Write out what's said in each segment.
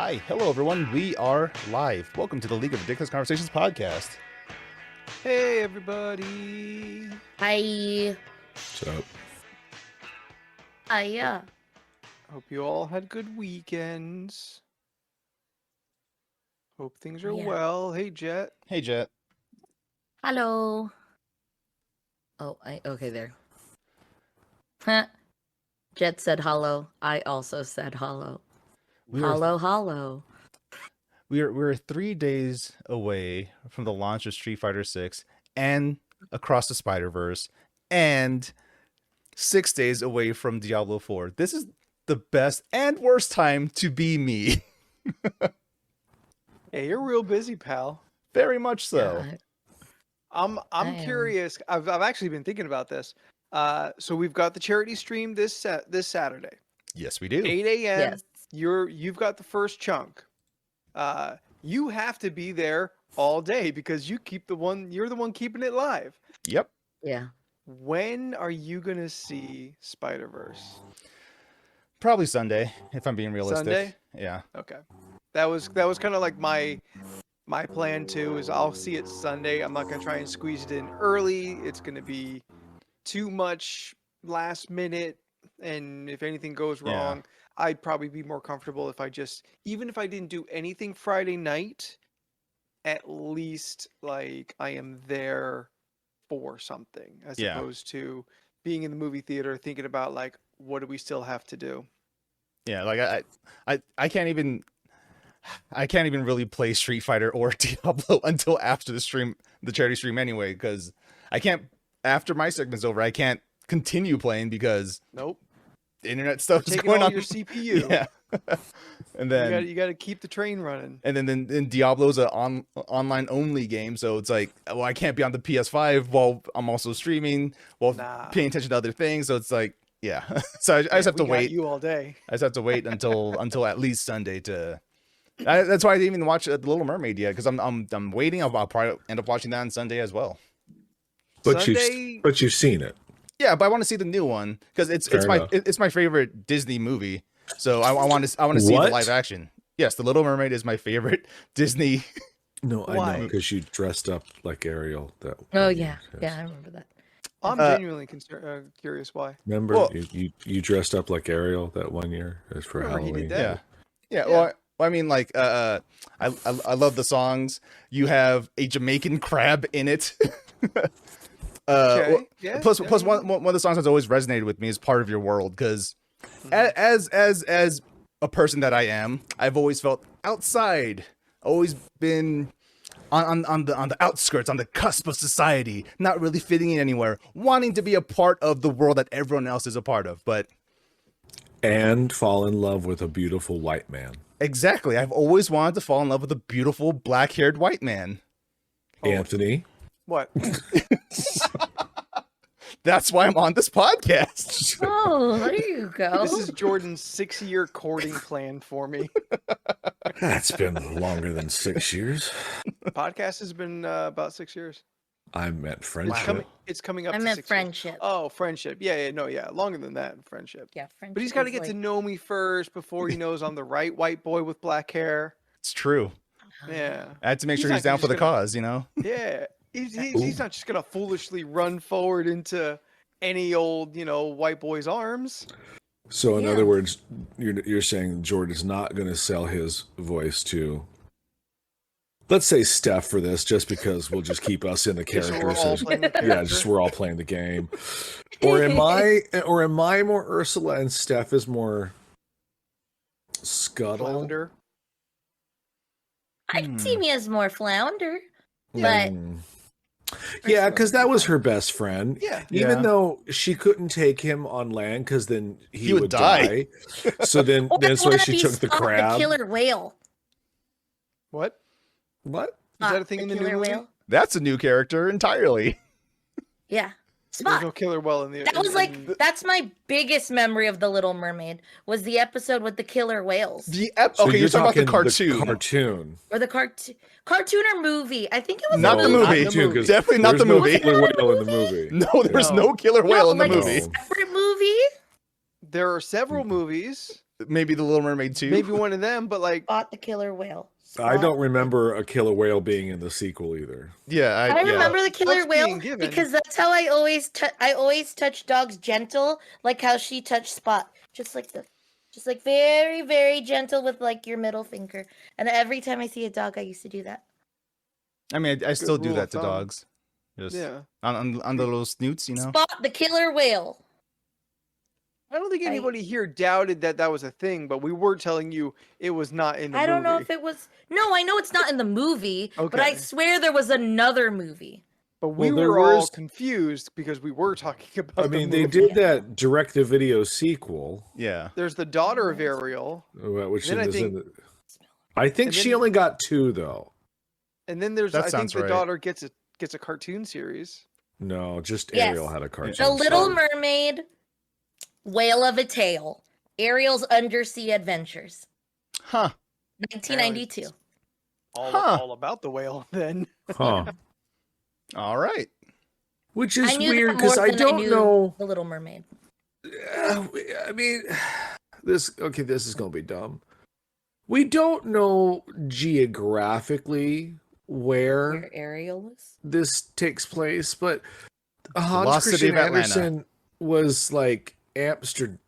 Hi, hello everyone. We are live. Welcome to the League of Ridiculous Conversations podcast. Hey everybody. Hi. What's up? Hiya. Hope you all had good weekends. Hope things are well. Hey Jet. Hey Jet. Hello. Oh, okay there. Huh. Jet said hello. I also said hello. Hello. We're 3 days away from the launch of Street Fighter 6 and Across the Spider-Verse, and 6 days away from Diablo 4. This is the best and worst time to be me. Hey, you're real busy, pal. Very much so. Yeah, I'm curious. I've actually been thinking about this. So we've got the charity stream this Saturday. Yes, we do. 8 a.m. Yes. You've got the first chunk. You have to be there all day because you're the one keeping it live. Yep. Yeah. When are you gonna see Spider-Verse? Probably Sunday, if I'm being realistic. Sunday? Yeah. Okay. That was kind of like my plan too, is I'll see it Sunday. I'm not gonna try and squeeze it in early. It's gonna be too much last minute, and if anything goes wrong, I'd probably be more comfortable if even if I didn't do anything Friday night, at least like I am there for something, as opposed to being in the movie theater thinking about like, what do we still have to do? Yeah, like I can't even really play Street Fighter or Diablo until after the charity stream anyway, because I can't, after my segment's over, I can't continue playing because Nope. internet stuff is Taking going all on your CPU. Yeah. And then you got to keep the train running. and then Diablo's an online only game, so it's like, well, I can't be on the PS5 while I'm also streaming while paying attention to other things, so it's like, yeah. So I just have to wait. You all day. I just have to wait until at least Sunday to. That's why I didn't even watch The Little Mermaid yet, because I'm waiting. I'll probably end up watching that on Sunday as well. But you've seen it. Yeah, but I want to see the new one because it's my favorite Disney movie. So I want to see the live action. Yes, The Little Mermaid is my favorite Disney. No, I know, because you dressed up like Ariel. Oh yeah, I remember that. I'm genuinely curious why. Remember, you dressed up like Ariel that one year as for Halloween. He did that. Yeah. Well, I mean, like, I love the songs. You have a Jamaican crab in it. Plus one of the songs that's always resonated with me is "Part of Your World," because as a person that I am, I've always felt outside, always been on the outskirts, on the cusp of society, not really fitting in anywhere, wanting to be a part of the world that everyone else is a part of, and fall in love with a beautiful white man. Exactly. I've always wanted to fall in love with a beautiful black-haired white man. Anthony. What? That's why I'm on this podcast. Oh, there you go. This is Jordan's 6-year courting plan for me. That's been longer than 6 years. Podcast has been about 6 years. I meant friendship. It's coming up. I to meant 6 friendship. Years. Oh, friendship. Yeah, longer than that. Friendship. Yeah, friendship. But he's got to get to know me first before he knows I'm the right white boy with black hair. It's true. Yeah. I had to make sure he's down for the cause, you know? Yeah. He's not just gonna foolishly run forward into any old, white boy's arms. So in other words, you're saying Jordan's not going to sell his voice to, let's say, Steph for this, just because we'll just keep us in the characters. We're all playing the game. Or am I more Ursula and Steph is more Scuttle? Flounder. I can see me as more Flounder, but. Yeah, because that was her best friend. Yeah. Even though she couldn't take him on land, because then he would die. So then that's why she took the crab. The killer whale. What? Is that a thing in the new movie? Whale? That's a new character entirely. Yeah. There's no killer whale in the. That was that's my biggest memory of The Little Mermaid, was the episode with the killer whales. Okay, you're talking about the cartoon. Or the cartoon or movie. I think it was not the movie. Definitely not the movie. Killer whale in the movie. No, there's no killer whale in the movie. A separate movie? There are several movies. maybe the Little Mermaid 2. Maybe one of them, but like Spot the killer whale. I Spot don't remember a killer whale being in the sequel either. Yeah, I yeah. remember the killer What's whale being given? because that's how I always touch dogs gentle, like how she touched Spot, just like very very gentle with like your middle finger. And every time I see a dog, I used to do that. I mean, I still do rule that of to thumb. dogs. Just yeah. on the little snoots, you know. Spot the killer whale. I don't think anybody here doubted that was a thing, but we were telling you it was not in the movie. I don't know if it was. No, I know it's not in the movie, but I Okay. swear there was another movie. But we Well, there were all was- confused because we were talking about. I mean, the they movie. did that direct-to-video sequel, Yeah. There's the daughter of Ariel, which Then I is think- in the... I think and she then- only got 2 though. and then there's That I think sounds the right. daughter gets a cartoon series. No, just Yes. Ariel had a cartoon. The Little series. Mermaid, Whale of a Tale, Ariel's Undersea Adventures, Huh. 1992. All about the whale then. Huh. All right. Which I is knew weird that because more I than don't knew know. The Little Mermaid. I mean, this is gonna be dumb. We don't know geographically where Where Ariel was. this takes place, but Hans Lost City Christian of Atlanta. Andersen was like Amsterdam,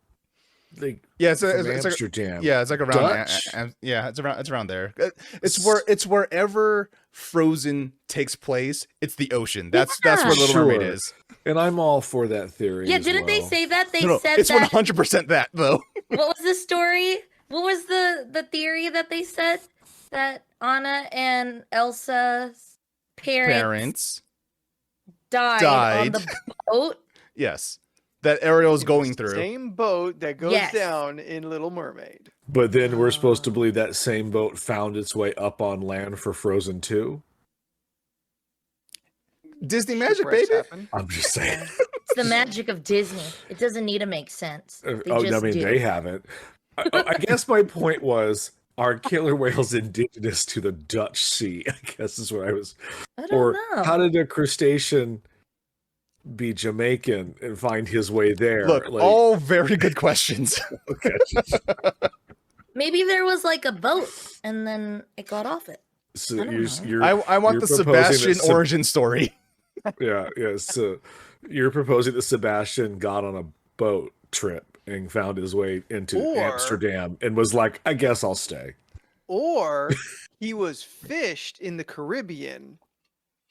like Yeah, it's from like Amsterdam. yeah, it's like around. Dutch? Yeah, it's around there. It's wherever Frozen takes place. It's the ocean. That's where Little Sure. Mermaid is. And I'm all for that theory. Yeah, as didn't they well. say that? They No, said it's that. 100% that though. What was the story? What was the theory that they said? That Anna and Elsa's parents died on the boat? Yes, that Ariel's It's going the through. Same boat that goes Yes. down in Little Mermaid. But then we're supposed to believe that same boat found its way up on land for Frozen 2. Disney magic, Shipwrecks baby. happen. I'm just saying. It's the magic of Disney. It doesn't need to make sense. They just do. they haven't. I guess my point was, are killer whales indigenous to the Dutch Sea? I guess is what I was. I don't Or know. how did a crustacean be Jamaican and find his way there? Look, Like, all very good questions. okay. Maybe there was like a boat and then it got off it. So I don't you're, know. you're, I want you're the proposing that Sebastian origin story. yeah. So you're proposing that Sebastian got on a boat trip and found his way into Or- Amsterdam and was like, I guess I'll stay. Or he was fished in the Caribbean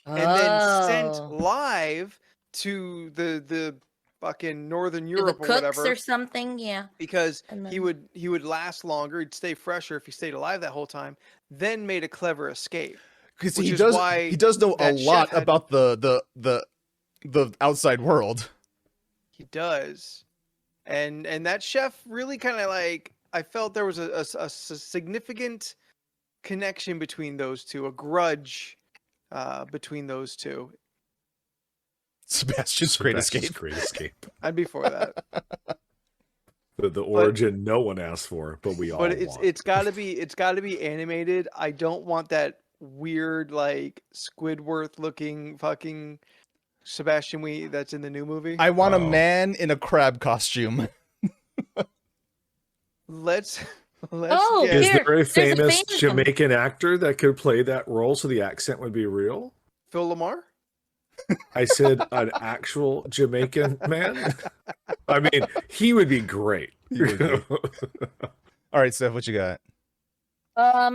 and then sent Oh. live to the fucking Northern To Europe the or cooks whatever or something, yeah. because And he would last longer, he'd stay fresher if he stayed alive that whole time, then made a clever escape. Because Which he is does why he does know a that chef lot had- about the outside world. He does. And that chef really kind of like, I felt there was a significant connection between those two, a grudge between those two. Sebastian's great Sebastian's escape. Great escape. I'd be for that. The origin no one asked for, but we all But want. it's gotta be animated. I don't want that weird like Squidward looking fucking Sebastian Wee that's in the new movie. I want a Oh. man in a crab costume. Let's Oh, get Is here, there a there's a famous famous one. Jamaican actor that could play that role so the accent would be real? Phil Lamar. I said an actual Jamaican man. I mean, he would be great. He would be. All right, Steph, what you got?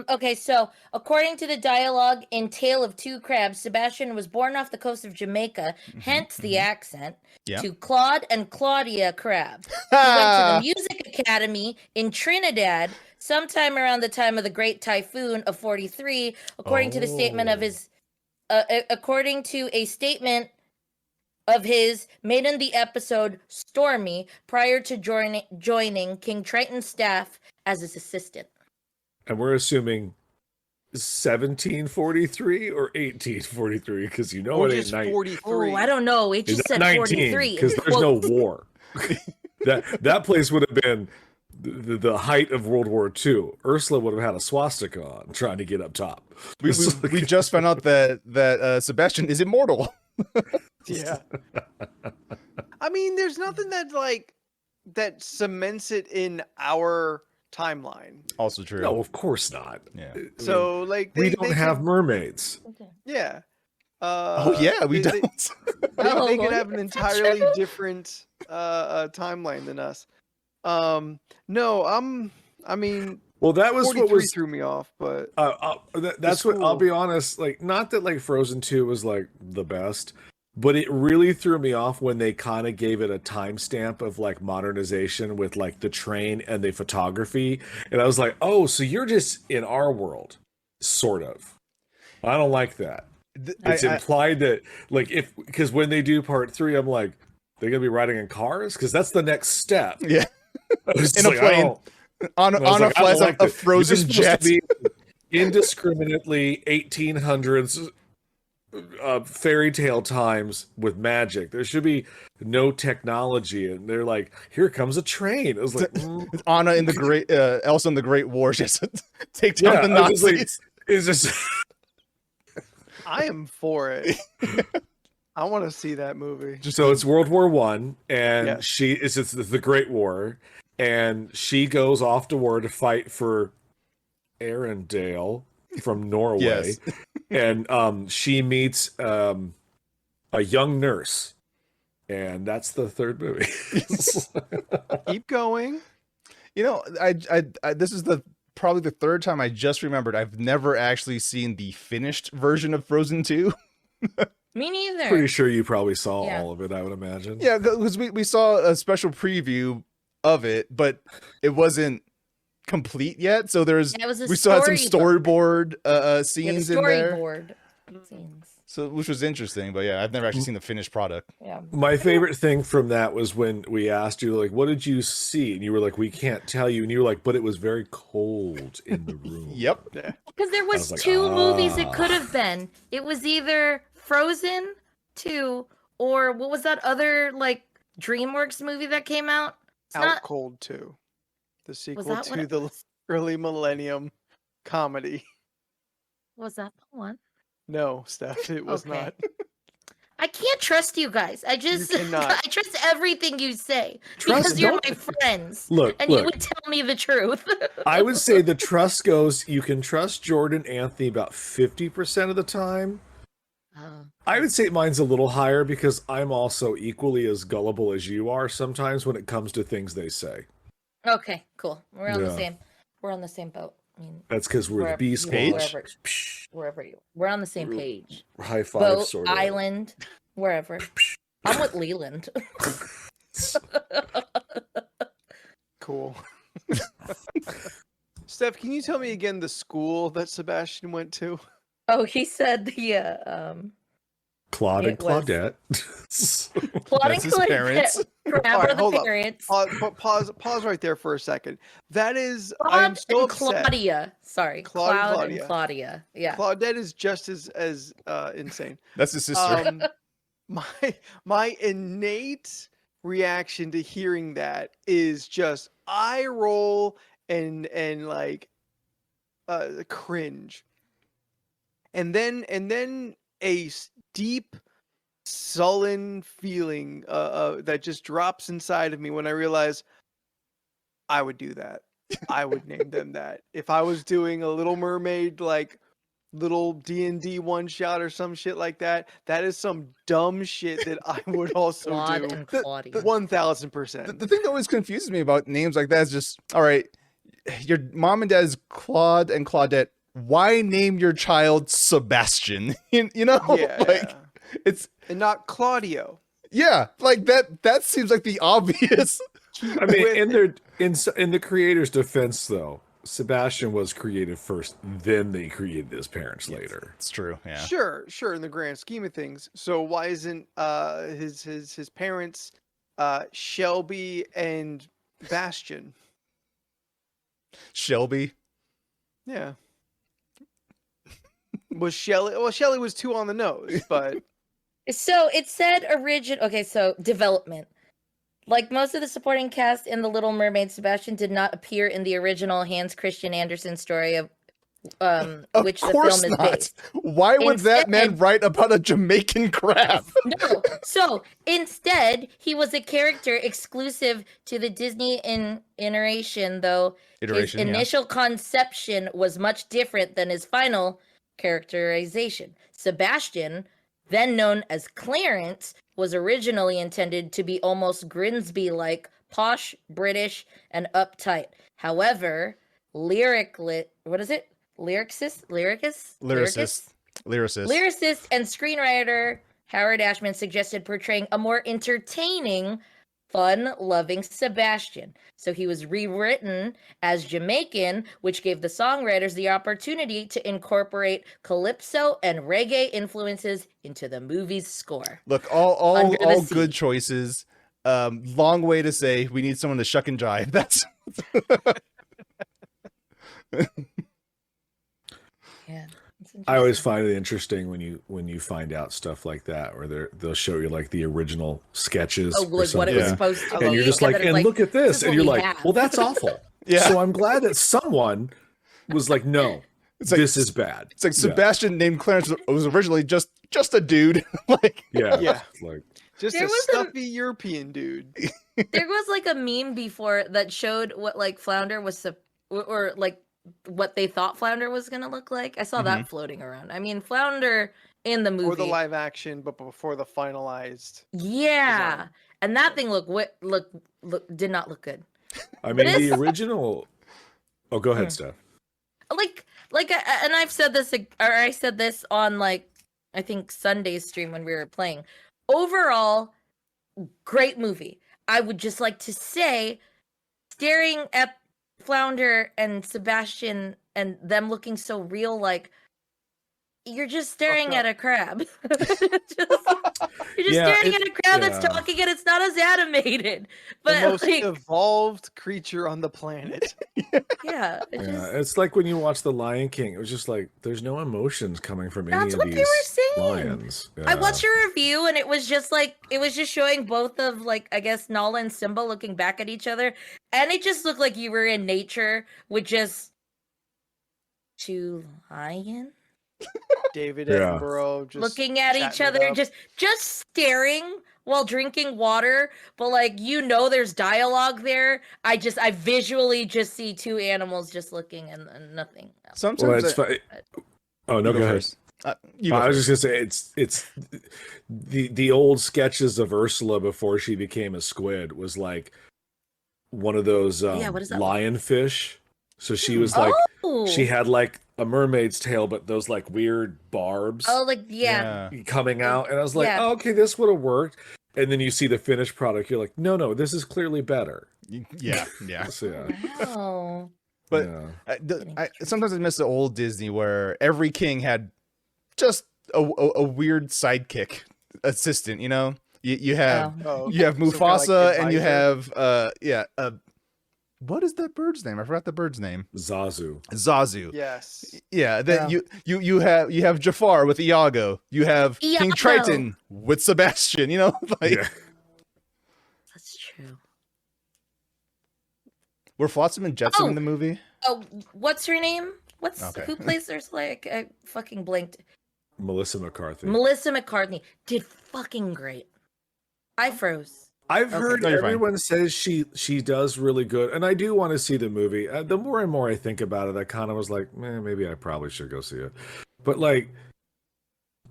Okay, so according to the dialogue in Tale of Two Crabs, Sebastian was born off the coast of Jamaica, hence the accent, Yeah. to Claude and Claudia Crab. He went to the Music Academy in Trinidad sometime around the time of the Great Typhoon of 43, according to the statement of his according to a statement of his made in the episode Stormy prior to joining King Triton's staff as his assistant. And we're assuming 1743 or 1843 because you know Or it ain't just 19. 43. Oh, I don't know. It just It's said 19 43. because there's Well, no war. that place would have been the height of World War II. Ursula would have had a swastika on trying to get up top. We just found out that Sebastian is immortal. Yeah. I mean, there's nothing that like that cements it in our timeline. Also true. No, of course not. Yeah. I mean, So like we they don't have could, mermaids. yeah. Oh yeah, we they, don't. they could Oh, have an is that entirely true? different timeline than us. No, I mean, Well, that was 43 what was. threw me off, but That's what I'll cool. be honest. Like, not that like Frozen 2 was like the best, but it really threw me off when they kind of gave it a timestamp of like modernization with like the train and the photography, and I was like, oh, so you're just in our world, sort of. I don't like that. It's implied that like if because when they do part 3, I'm like, they're gonna be riding in cars because that's the next step. Yeah. I was In just a like, plane. I don't- On and I was a like, I don't flight like of this. frozen You're supposed jet. to be indiscriminately 1800s fairy tale times with magic. There should be no technology, and they're like, here comes a train. It was like, Anna in the Great, Elsa in the Great War, just take down yeah, the I was just like, Nazis. it's just I am for it. I want to see that movie. so it's World War One, and Yes. it's the Great War, and she goes off to war to fight for Arendelle from Norway, Yes. and she meets a young nurse, and that's the third movie. Keep going. You know, I this is probably the third time I just remembered I've never actually seen the finished version of Frozen 2. Me neither. Pretty sure you probably saw Yeah. all of it, I would imagine. Yeah, because we saw a special preview of it, but it wasn't complete yet. So there's Yeah, it was a we still had some storybook. storyboard Yeah, the scenes in there. storyboard scenes. So which was interesting, but yeah, I've never actually seen the finished product. Yeah. My favorite thing from that was when we asked you, like, what did you see? And you were like, we can't tell you. And you were like, but it was very cold in the room. Yep. Yeah. Because there was was like, two movies it "Ah." could have been. It was either Frozen 2 or what was that other like DreamWorks movie that came out? It's Out not Cold 2. The sequel that what to it the was? early millennium comedy. Was that the one? No, Steph, it was Okay. not. I can't trust you guys. I just cannot. I trust everything you say Trust- because you're don't- my friends. Look, and you look. would tell me the truth. I would say the trust goes, you can trust Jordan Anthony about 50% of the time. I would say mine's a little higher because I'm also equally as gullible as you are sometimes when it comes to things they say. Okay, cool. We're on the Yeah. same. We're on the same boat. I mean, That's because we're the wherever- B you know, squad. wherever you. We're on the same page. High five, Boat, sort of. island, wherever. I'm with Leland. Cool. Steph, can you tell me again the school that Sebastian went to? Oh, he said the Claude and It was- Claudette. plotting That's his parents. Crab All right, are hold the up. parents. Pause right there for a second. That is, I Claude am so and upset. Claudia. Sorry, Claude and Cloud and Claudia. Yeah. Claudette is just as insane. That's his sister. My innate reaction to hearing that is just eye roll and like cringe, and then a deep sullen feeling that just drops inside of me when I realize I would do that. I would name them that if I was doing a Little Mermaid like little D&D one shot or some shit like that. That is some dumb shit that I would also Claude do. and Claudia. 1000%. The thing that always confuses me about names like that is just, all right, your mom and dad is Claude and Claudette. Why name your child Sebastian? You know, Yeah. like it's And not Claudio. yeah, like that seems like the obvious. I mean, in the creator's defense, though, Sebastian was created first, then they created his parents later. It's true. Yeah. Sure, in the grand scheme of things. So why isn't his parents Shelby and Bastion? Shelby. Yeah. Was Shelly? Well, Shelly was too on the nose, but So it said okay, so development. Like most of the supporting cast in The Little Mermaid, Sebastian did not appear in the original Hans Christian Andersen story of Of which the course film is not. based. Why would that man Instead- write about a Jamaican crab? No. So instead, he was a character exclusive to the Disney iteration, though his Iteration, yeah. initial conception was much different than his final characterization. Sebastian, then known as Clarence, was originally intended to be almost Grimsby-like, posh, British, and uptight. However, lyricist and screenwriter Howard Ashman suggested portraying a more entertaining, fun-loving Sebastian. So he was rewritten as Jamaican, which gave the songwriters the opportunity to incorporate calypso and reggae influences into the movie's score. Look, all Under the all Sea. good choices. Long way to say we need someone to shuck and jive. That's Yeah. I always find it interesting when you find out stuff like that, where they'll show you like the original sketches. Oh, or like what it was Yeah. supposed to be. and you're just and like, then it's and look at this, is and what you're we like, have. well, that's awful. Yeah. So I'm glad that someone was like, no, It's like- this is bad. it's like Yeah. Sebastian named Clarence was originally just a dude. Like Yeah, Yeah. it's like Just There a was a- stuffy European dude. There was like a meme before that showed what like Flounder was or like what they thought Flounder was gonna look like. I saw that floating around. I mean, Flounder in the movie, Or the live action, but before the finalized. yeah, design. and that thing look did not look good. I mean, This- the original. Oh, go ahead, Hmm. Steph. And I've said this, or I said this on like I think Sunday's stream when we were playing. Overall, great movie. I would just like to say, staring at Flounder and Sebastian and them looking so real, like you're just staring at a crab. You're just Yeah, staring at a crab that's yeah. talking and it's not as animated. But The most like, evolved creature on the planet. yeah, it Yeah, just, it's like when you watch The Lion King. It was just like there's no emotions coming from any That's of what these they were saying. lions. I Yeah. watched a review and it was just showing both of like I guess Nala and Simba looking back at each other, and it just looked like you were in nature with just two lions David Yeah. Attenborough just looking at each chatting it other, up. just staring while drinking water. But like there's dialogue there. I visually just see two animals just looking and nothing else. sometimes. Well, it's fun. Oh no, you go ahead. first. You go I was first. just gonna say it's the old sketches of Ursula before she became a squid was like one of those what is that like? lionfish. So she was like Oh, she had like a mermaid's tail, but those like weird barbs oh, like yeah. coming out, and I was like, Yeah. oh, okay, this would have worked. And then you see the finished product, you're like, no, this is clearly better. Yeah, yeah. So, yeah, Wow. But yeah. sometimes I miss the old Disney where every king had just a weird sidekick assistant. You know, you have Oh, you have some kind of, Mufasa like, and you advisor. have what is that bird's name? I forgot the bird's name. Zazu. Zazu. Yes. Yeah. Then you have Jafar with Iago. You have King Iago. Triton with Sebastian. You know, like Yeah. That's true. were Flotsam and Jetsam Oh. in the movie? Oh, what's her name? Okay. Who plays there's like I fucking blanked. Melissa McCarthy. Melissa McCartney did fucking great. I froze. I've Okay. heard No, you're fine. everyone says she does really good, and I do want to see the movie. The more and more I think about it, I kind of was like, maybe I probably should go see it. But like,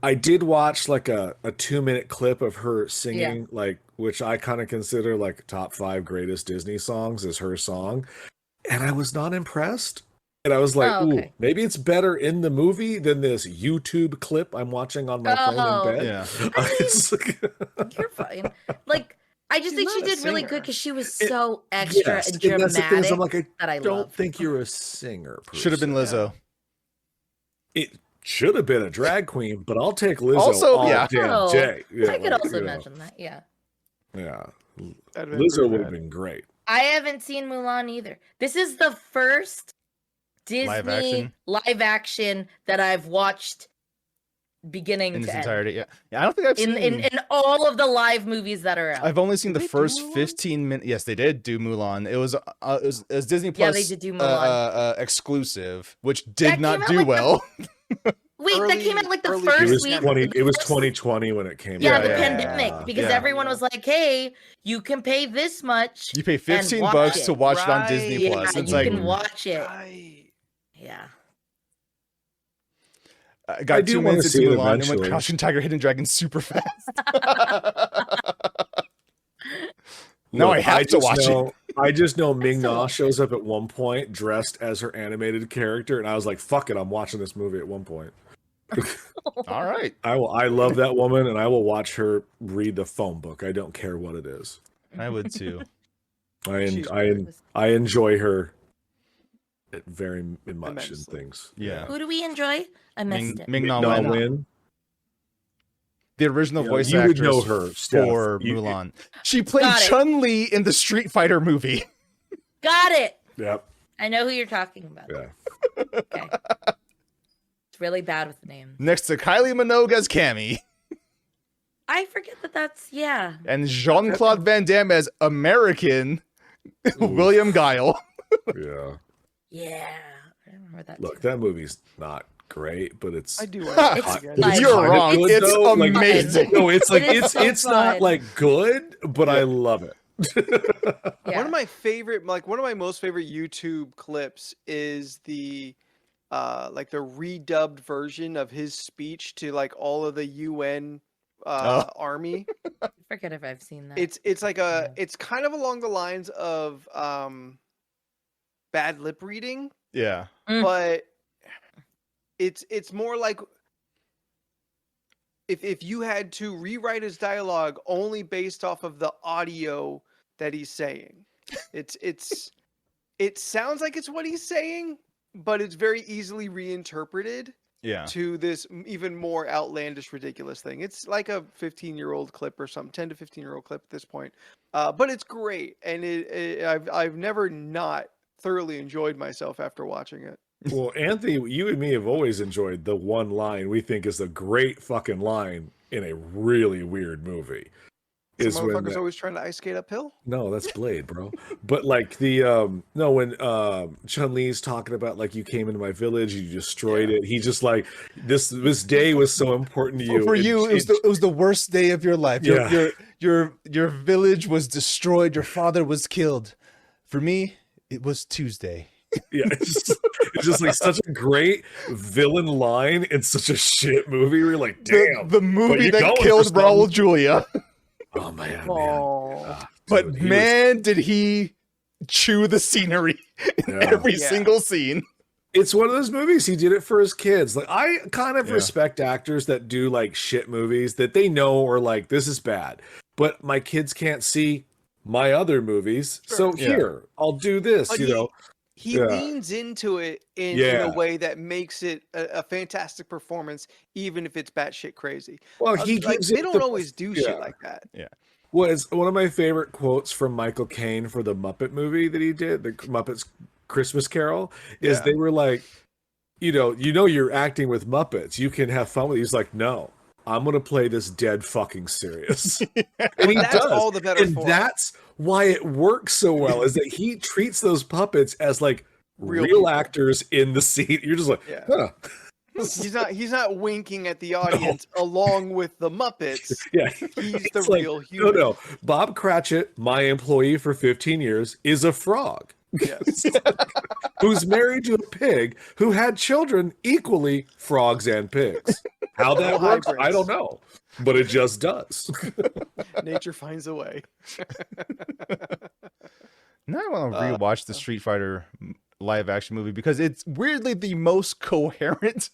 I did watch like a 2-minute clip of her singing, like which I kind of consider like top 5 greatest Disney songs is her song, and I was not impressed. And I was like, Oh, okay. ooh, maybe it's better in the movie than this YouTube clip I'm watching on my phone Oh. in bed. Yeah. It's like- You're fine. Like I just She's think she not a did really singer. good because she was so extra Yes, and and dramatic that's the thing is I'm like, I that I don't love. think you're a singer. per Should have been se. Lizzo. It should have been a drag queen, but I'll take Lizzo Also, all yeah. damn Oh, day. Yeah, I could like, also you know, imagine that. Yeah. Yeah, That'd been Lizzo pretty would have bad. been great. I haven't seen Mulan either. This is the first Disney Live action? live action that I've watched beginning in to its end. entirety. Yeah, I don't think I've seen. In all of the live movies that are out. I've only seen Did the they do first Mulan? 15 minutes. Yes, they did do Mulan. It was Disney Plus. Yeah, they did do Mulan. Exclusive, which did That not came out, do like, well. Wait, that came out like the early first It was week. 20. the It was first- 2020 when it came Yeah, out. the yeah, pandemic, because yeah. everyone was like, "Hey, you can pay this much. You pay and 15 watch bucks it. to watch it on Disney Right. Plus. Yeah, It's you like can watch it." Right. Yeah. I got I do 2 wanna minutes see into it Mulan and went eventually. Crouching Tiger, Hidden Dragon super fast. Now I have to watch it. I just know Ming still Na watch shows up at one point dressed as her animated character, and I was like, "Fuck it, I'm watching this movie." At one point, All right. I love that woman, and I will watch her read the phone book. I don't care what it is. I would too. I enjoy her very much in Immensely. things. Yeah. Who do we enjoy? I missed it. Ming Na Na Wen, Wen. the original Yeah, voice you would actress know her, Steph. for You- Mulan. She played Got it. Chun-Li in the Street Fighter movie. Got it. Yep. I know who you're talking about. Yeah. Okay. It's really bad with names. Next to Kylie Minogue as Cammy I forget that's yeah. and Jean-Claude Van Damme as American William Guile. Yeah. Yeah. I remember that. Look, too. that movie's not great, but it's I do want to It's watch it again. fun. You're kind of wrong. good, It's though. Like, amazing. no, it's like It is it's so not fun. like good, but I love it. Yeah. One of my favorite, like one of my most favorite YouTube clips is the like the redubbed version of his speech to like all of the UN army. I forget if I've seen that. It's like Yeah. it's kind of along the lines of bad lip reading, Yeah. but it's more like if you had to rewrite his dialogue only based off of the audio that he's saying. It sounds like it's what he's saying, but it's very easily reinterpreted Yeah. to this even more outlandish, ridiculous thing. It's like a 15-year-old clip or something, 10 to 15-year-old clip at this point. But it's great, and I've never not thoroughly enjoyed myself after watching it. Well, Anthony, you and me have always enjoyed the one line we think is a great fucking line in a really weird movie. The Is when motherfucker's always trying to ice skate uphill. no, that's Blade, bro. But like the no, when Chun-Li's talking about like you came into my village, you destroyed it. He just like this day was so important to you. For you, it was the worst day of your life. Yeah. Your village was destroyed. Your father was killed. For me, it was Tuesday. Yeah, it's just like such a great villain line in such a shit movie. We're like, damn. The movie you're that going for killed something. Raul Julia. Oh man, Oh, But dude, he was- man, did he chew the scenery in Yeah. every Yeah. single scene. it's one of those movies. He did it for his kids. Like I kind of Yeah. respect actors that do like shit movies that they know are like this is bad, but my kids can't see my other movies. So Yeah. here, I'll do this. But You know, he Yeah. leans into it in Yeah. a way that makes it a fantastic performance, even if it's batshit crazy. well, he Like, gives they it don't the- always do yeah. shit like that. was one of my favorite quotes from Michael Caine for the Muppet movie that he did, the Muppets Christmas Carol, is Yeah. they were like, you know, you're acting with Muppets. You can have fun with it. He's like, no, I'm going to play this dead fucking serious. And he That's does. all the better And for it. that's why it works so well is that he treats those puppets as like Real real people. actors in the scene. You're just like, Yeah. huh. He's not winking at the audience along with the Muppets. Yeah. He's the It's like, real human. No. Bob Cratchit, my employee for 15 years, is a frog. Yes. Who's married to a pig who had children equally frogs and pigs. How that All works, I hybrids. don't know, but it just does. Nature finds a way. Now I want to rewatch the Street Fighter live action movie because it's weirdly the most coherent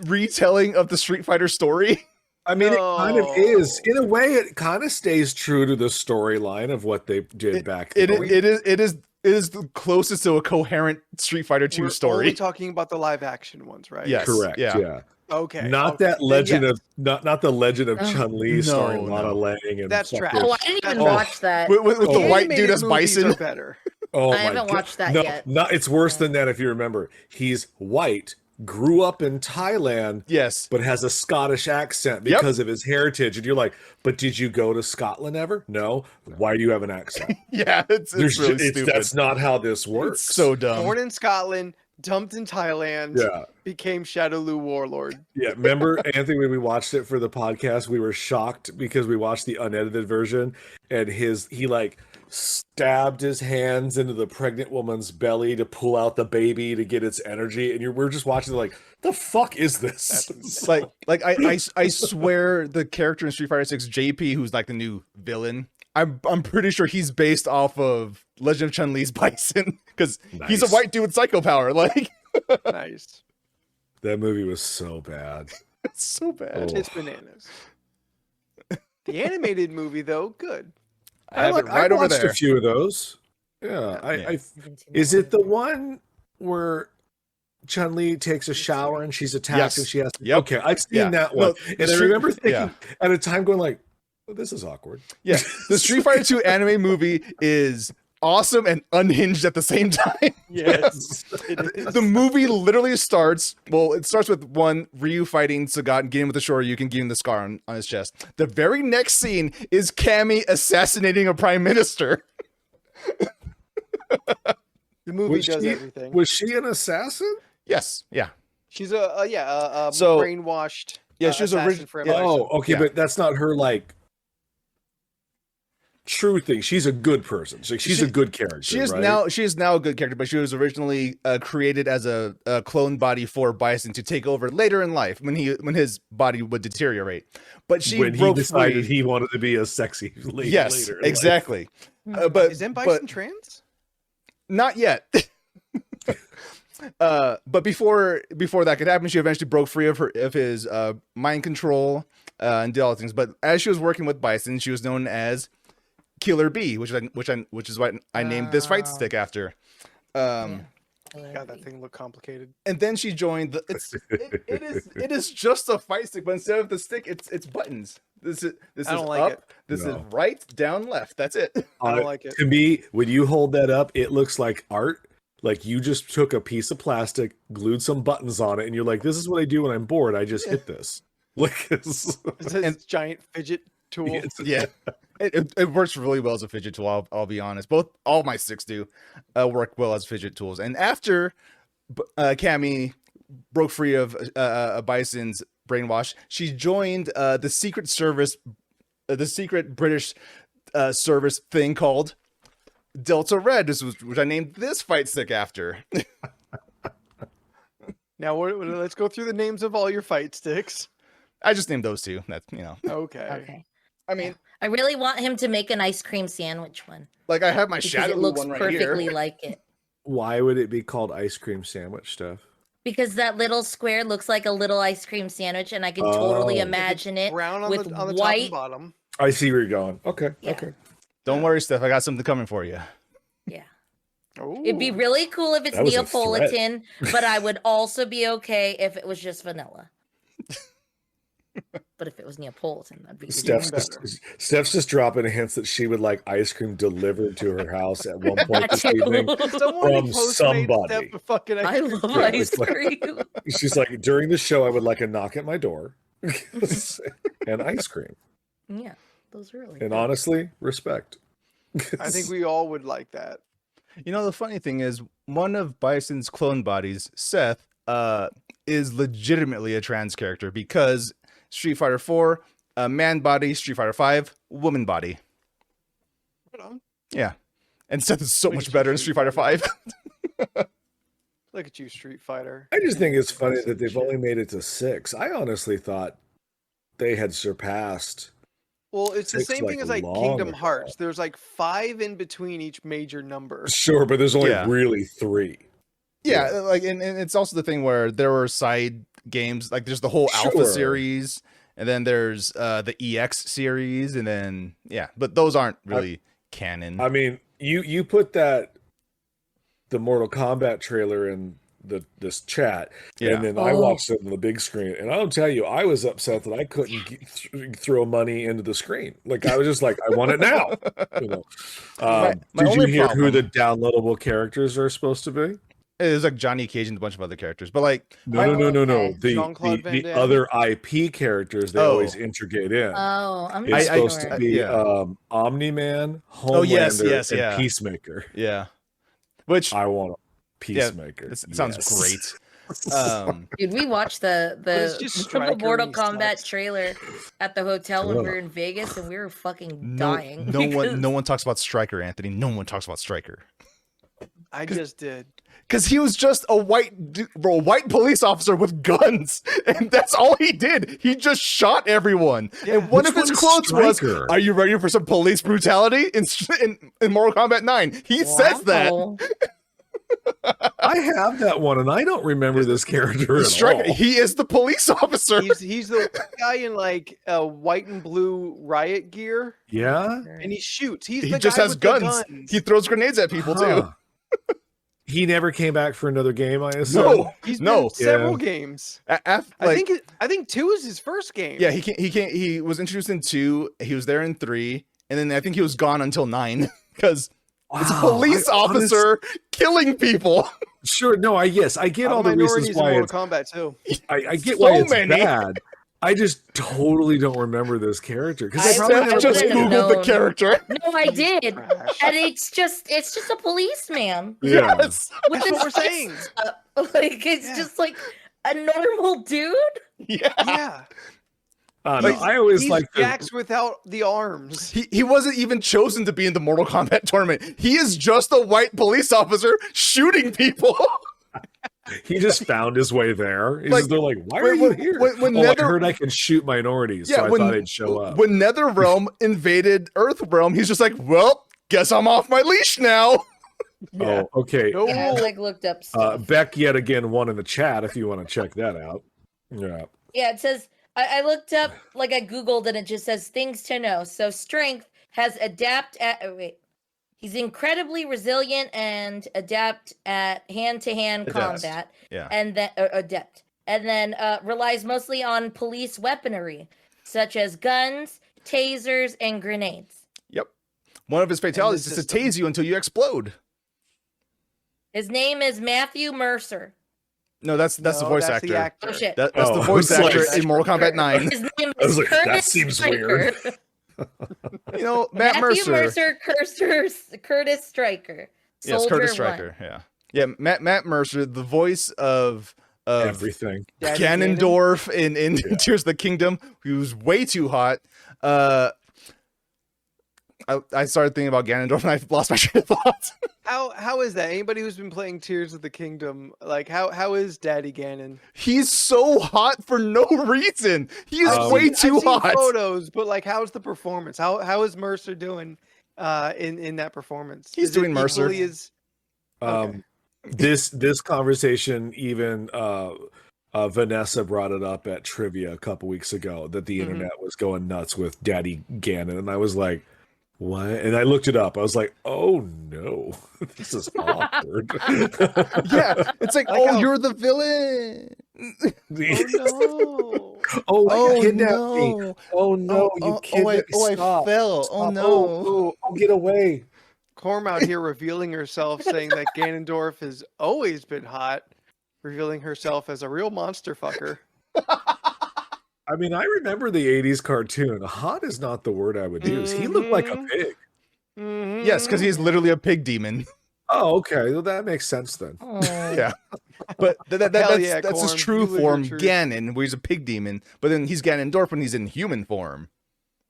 retelling of the Street Fighter story. I mean, it kind of is. No. In a way, it kind of stays true to the storyline of what they did back It then. is the closest to a coherent Street Fighter 2 We're story. only talking about the live action ones, right? Yes. Correct. yeah. Yeah. Okay. Not okay. that Then legend yes. of not the legend of Oh. Chun-Li No, starring no. Lana Lang and That's fucking- trash. Oh, I didn't even Oh. watch that. With the Oh. white Animated dude as movies Bison. are better. Oh I my haven't God. watched that No, yet. No, it's worse than that if you remember. He's white grew up in Thailand, Yes. but has a Scottish accent because of his heritage. And you're like, but did you go to Scotland ever? No. Why do you have an accent? Yeah, it's really stupid. That's not how this works. It's so dumb. Born in Scotland, dumped in Thailand, became Shadowloo Warlord. Yeah, remember, Anthony, when we watched it for the podcast, we were shocked because we watched the unedited version, and he like stabbed his hands into the pregnant woman's belly to pull out the baby to get its energy, and we're just watching like, the fuck is this? I swear the character in Street Fighter 6, JP, who's like the new villain, I'm pretty sure he's based off of Legend of Chun-Li's Bison, because he's a white dude with psycho power. Like, nice. That movie was so bad. It's so bad. It's bananas. The animated movie, though, good. I have it right over there. A few of those. Yeah, is it the one where Chun-Li takes a shower and she's attacked and she has to... Okay, I've seen that one. And I remember thinking at a time going like, oh, this is awkward. Yeah, the Street Fighter 2 anime movie is awesome and unhinged at the same time. Yes. The movie literally starts, it starts with Ryu fighting Sagat and getting with the Shoryuken, getting the scar on his chest. The very next scene is Cammy assassinating a prime minister. The movie does everything. Was she an assassin? Yes. Yeah. She's brainwashed. Yeah, she's originally. But that's not her like true thing. She's a good person. She's a good character. She is now a good character, but she was originally created as a clone body for Bison to take over later in life when his body would deteriorate. But he decided he wanted to be a sexy lady. Yes, later exactly. But is Bison trans? Not yet. But before that could happen, she eventually broke free of his mind control and did all things. But as she was working with Bison, she was known as Killer B, which is what I named this fight stick after. God, that thing looked complicated. And then she joined it is just a fight stick, but instead of the stick, it's buttons. This is up. This is right, down, left. That's it. I don't like it. To me, when you hold that up, it looks like art. Like you just took a piece of plastic, glued some buttons on it, and you're like, "This is what I do when I'm bored. I just hit this." Like it's a giant fidget tool. Yeah. It works really well as a fidget tool. I'll be honest. All my sticks do work well as fidget tools. And after Cammy broke free of Bison's brainwash, she joined the secret service, the secret British service thing called Delta Red, which I named this fight stick after. Now let's go through the names of all your fight sticks. I just named those two. That's Okay. I mean, I really want him to make an ice cream sandwich one. Like I have my because Shadow it looks one right perfectly here. like it. Why would it be called ice cream sandwich stuff? Because that little square looks like a little ice cream sandwich, and I can totally imagine it brown on with the top white. and bottom. I see where you're going. Okay. Yeah. Okay. Don't worry, Steph. I got something coming for you. Yeah. Ooh. It'd be really cool if it's That was a Neapolitan, but I would also be okay if it was just vanilla. But if it was Neapolitan, that'd be Steph's just dropping hints that she would like ice cream delivered to her house at one point this evening from somebody. I love ice cream. She's like, during the show, I would like a knock at my door and ice cream. Yeah, those are really And good. honestly, respect. I think we all would like that. You know, the funny thing is, one of Bison's clone bodies, Seth, is legitimately a trans character because Street Fighter 4, man body, Street Fighter 5, woman body. Right on. Yeah. And Seth is so much better in Street Fighter 5. Look at you, Street Fighter. I just think it's funny that they've only made it to 6. I honestly thought they had surpassed. Well, it's the same thing as like long Kingdom ago. Hearts. There's like 5 in between each major number. Sure, but there's only Yeah. really 3. Yeah, like and it's also the thing where there were side games, like there's the whole Alpha Sure. series, and then there's the EX series, and then but those aren't really canon. I mean, you put the Mortal Kombat trailer in this chat, and then I watched it on the big screen, and I'll tell you, I was upset that I couldn't throw money into the screen. Like I was just like, I want it now. You know, My did you only hear who problem- the downloadable characters are supposed to be? It was like Johnny Cage and a bunch of other characters, but like No. Okay. Jean-Claude Van The Damme? other IP characters they always integrate in. Oh, I'm It's not supposed sure. to be yeah. Omni-Man, Oh, yes, Homelander, yeah. and Peacemaker. yeah, which I want a Peacemaker. it sounds Yes. great. Dude, we watched it's the just the Stryker Mortal and he Kombat sucks. trailer at the hotel when we Ugh. were in Vegas, and we were fucking No, dying. no one, because- no one talks about Stryker, Anthony. No one talks about Stryker I just did. because he was just a white police officer with guns, and that's all he did. He just shot everyone. Yeah. And one Which of his one's quotes was, Stryker? "Are you ready for some police brutality?" In Mortal Kombat 9, he says that. Wow. I have that one, and I don't remember this character at Stryker, all. he is the police officer. He's the guy in like white and blue riot gear, Yeah? and he shoots. He's He the just guy has with the guns. He throws grenades at people too. Huh. He never came back for another game, I assume. No, He's no. been in several games. I think 2 is his first game. Yeah, he was introduced in 2. He was there in 3, and then I think he was gone until 9 because it's a Wow, police officer killing people. Sure, no, I get all the reasons minorities in why Mortal it's, Kombat too. I get So why it's many. bad. I just totally don't remember this character because I I probably wouldn't never Just have played it. Googled the known. character. No, I did, and Trash. it's just a policeman Yeah. Yes. with That's his what we're saying. fists up. Like it's Yeah. just like a normal dude. Yeah. Yeah, No, I always he's like the, Jax without the arms. He wasn't even chosen to be in the Mortal Kombat tournament. He is just a white police officer shooting people. he just found his way there. Like, They're like, why are when- you here? when I Nether- heard I can shoot minorities, so I thought I'd show up. When NetherRealm invaded Earthrealm, he's just like, well, guess I'm off my leash now. Yeah. Oh, okay. No Yeah, I rule. like looked up stuff. Beck yet again won in the chat if you want to check that out. Yeah. Yeah, it says I looked up, like I googled, and it just says things to know. So strength has he's incredibly resilient and adept at hand-to-hand Adept. combat, Yeah. and then adept, and then relies mostly on police weaponry such as guns, tasers, and grenades. Yep. One of his fatalities is to system. tase you until you explode. His name is Matthew Mercer. No, that's the No, voice that's actor. the actor. Oh shit! That's the Oh, voice I was actor like- in Mortal Kombat 9. His name I was is like, that Curtis seems Stryker. You know, Matt Matthew Mercer. Curtis Stryker. Yes, Soldier Curtis One. Stryker. Yeah. Yeah, Matt Mercer, the voice of Everything. Daddy Ganondorf in Tears of the Kingdom, he was way too hot. I started thinking about Ganondorf and I lost my train of thought. How is that? Anybody who's been playing Tears of the Kingdom, like how is Daddy Ganon? He's so hot for no reason. He is way too I've seen hot. photos, but like, how's the performance? How is Mercer doing in that performance? He's Is it doing Mercer. equally as- Okay. This conversation, even Vanessa brought it up at trivia a couple weeks ago that the Mhm. internet was going nuts with Daddy Ganon, and I was like, what? And I looked it up. I was like, oh no, this is awkward. Yeah, it's like, Like oh, how- you're the villain. Oh no! You kidnapped me. Oh no, you kidnapped me. I Stop. fell. Oh Stop. no. Oh, get away. Corm out here revealing herself, saying that Ganondorf has always been hot, revealing herself as a real monster fucker. I mean, I remember the 80s cartoon. Hot is not the word I would use. He looked like a Mhm. pig. Mhm. Yes, because he's literally a pig demon. Oh, okay. Well, that makes sense then. Oh. Yeah. But that's Hell yeah, that's his Corm. true You live your form, truth. Ganon, where he's a pig demon. But then he's Ganondorf when he's in human form.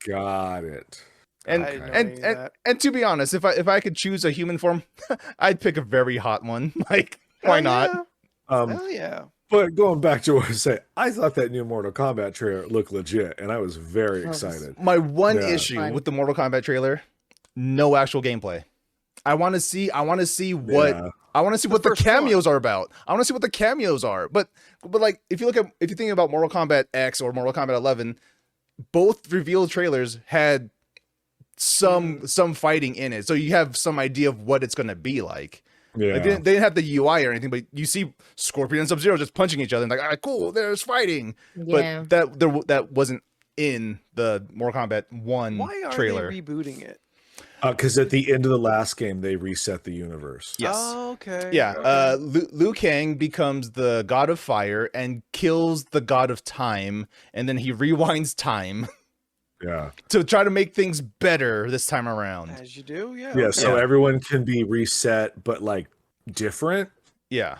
Got it. And I didn't know and, any of and that. and to be honest, if I could choose a human form, I'd pick a very hot one. Like, why Hell not? Yeah. Um, Hell yeah! But going back to what I was saying, I thought that new Mortal Kombat trailer looked legit, and I was very excited. My one Yeah. issue Fun. with the Mortal Kombat trailer, no actual gameplay. I want to see what Yeah. I want to see what the first cameos are about. I want to see what the cameos are. But like if you think about Mortal Kombat X or Mortal Kombat 11, both revealed trailers had some fighting in it. So you have some idea of what it's going to be like. Yeah. Like they didn't have the UI or anything, but you see Scorpion and Sub-Zero just punching each other and like, ah, cool, there's fighting. Yeah. But that wasn't in the Mortal Kombat 1 Why are trailer. they rebooting it? Because at the end of the last game, they reset the universe. Yes. Oh, okay. Yeah. Okay. Liu Kang becomes the god of fire and kills the god of time, and then he rewinds time Yeah. to try to make things better this time around. As you do, yeah. Yeah. okay. So Yeah. everyone can be reset, but like different. Yeah.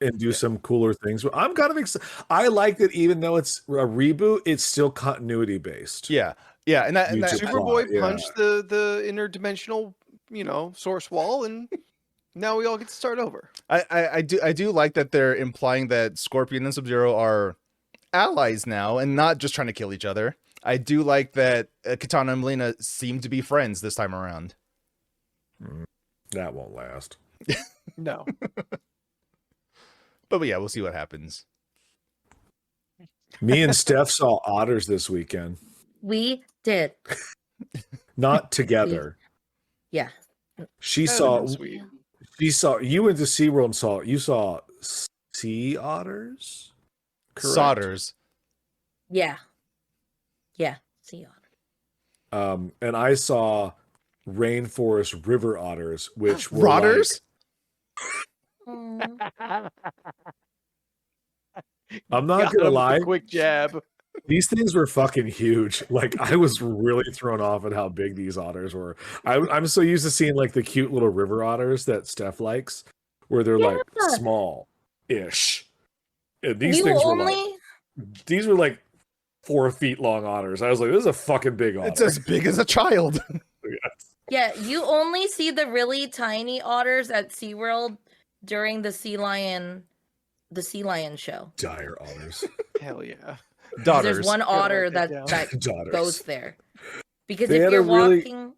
And do some cooler things. But I'm kind of excited. I like that even though it's a reboot, it's still continuity based. Yeah. Yeah. And that, YouTube Superboy yeah. punched the interdimensional, source wall, and now we all get to start over. I do like that they're implying that Scorpion and Sub-Zero are allies now and not just trying to kill each other. I do like that Katana and Melina seem to be friends this time around. That won't last. No. But yeah, we'll see what happens. Me and Steph saw otters this weekend. We did. Not together. Yeah. She That'd saw have been sweet. you went to SeaWorld and you saw sea otters? Correct? Sodders. Yeah. Yeah. See you on. And I saw rainforest river otters, which were Rotters? I'm not Got gonna him with lie, a quick jab. these things were fucking huge. Like I was really thrown off at how big these otters were. I'm so used to seeing like the cute little river otters that Steph likes, where they're like small-ish. And these things were like 4 feet long otters. I was like, this is a fucking big otter. It's as big as a child. Yeah, you only see the really tiny otters at SeaWorld during the sea lion show. Dire otters. Hell yeah. Daughters. There's one Gotta otter write that down. that Daughters. goes there. Because They if had you're a really- walking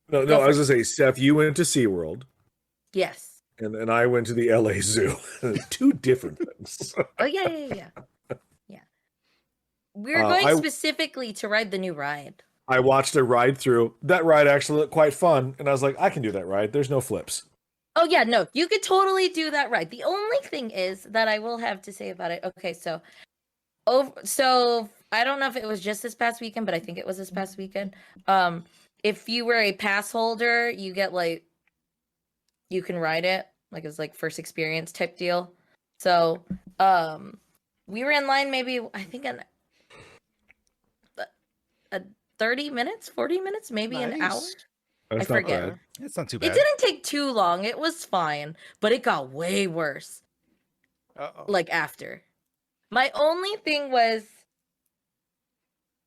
No, Go I was gonna say, Steph, you went to SeaWorld yes. and I went to the LA Zoo. 2 different things. Oh yeah. Yeah. We're going specifically to ride the new ride. I watched a ride through. That ride actually looked quite fun, and I was like, I can do that ride. There's no flips. Oh yeah, no, you could totally do that ride. The only thing is that I will have to say about it. Okay, so I don't know if it was just this past weekend, but I think it was this past weekend. If you were a pass holder, you get like you can ride it. Like it's like first experience type deal. So we were in line maybe I think a 30 minutes, 40 minutes, maybe an hour. Nice. That's I not forget. bad. It's not too It bad. didn't take too long. It was fine, but it got way worse Uh-oh. like after. My only thing was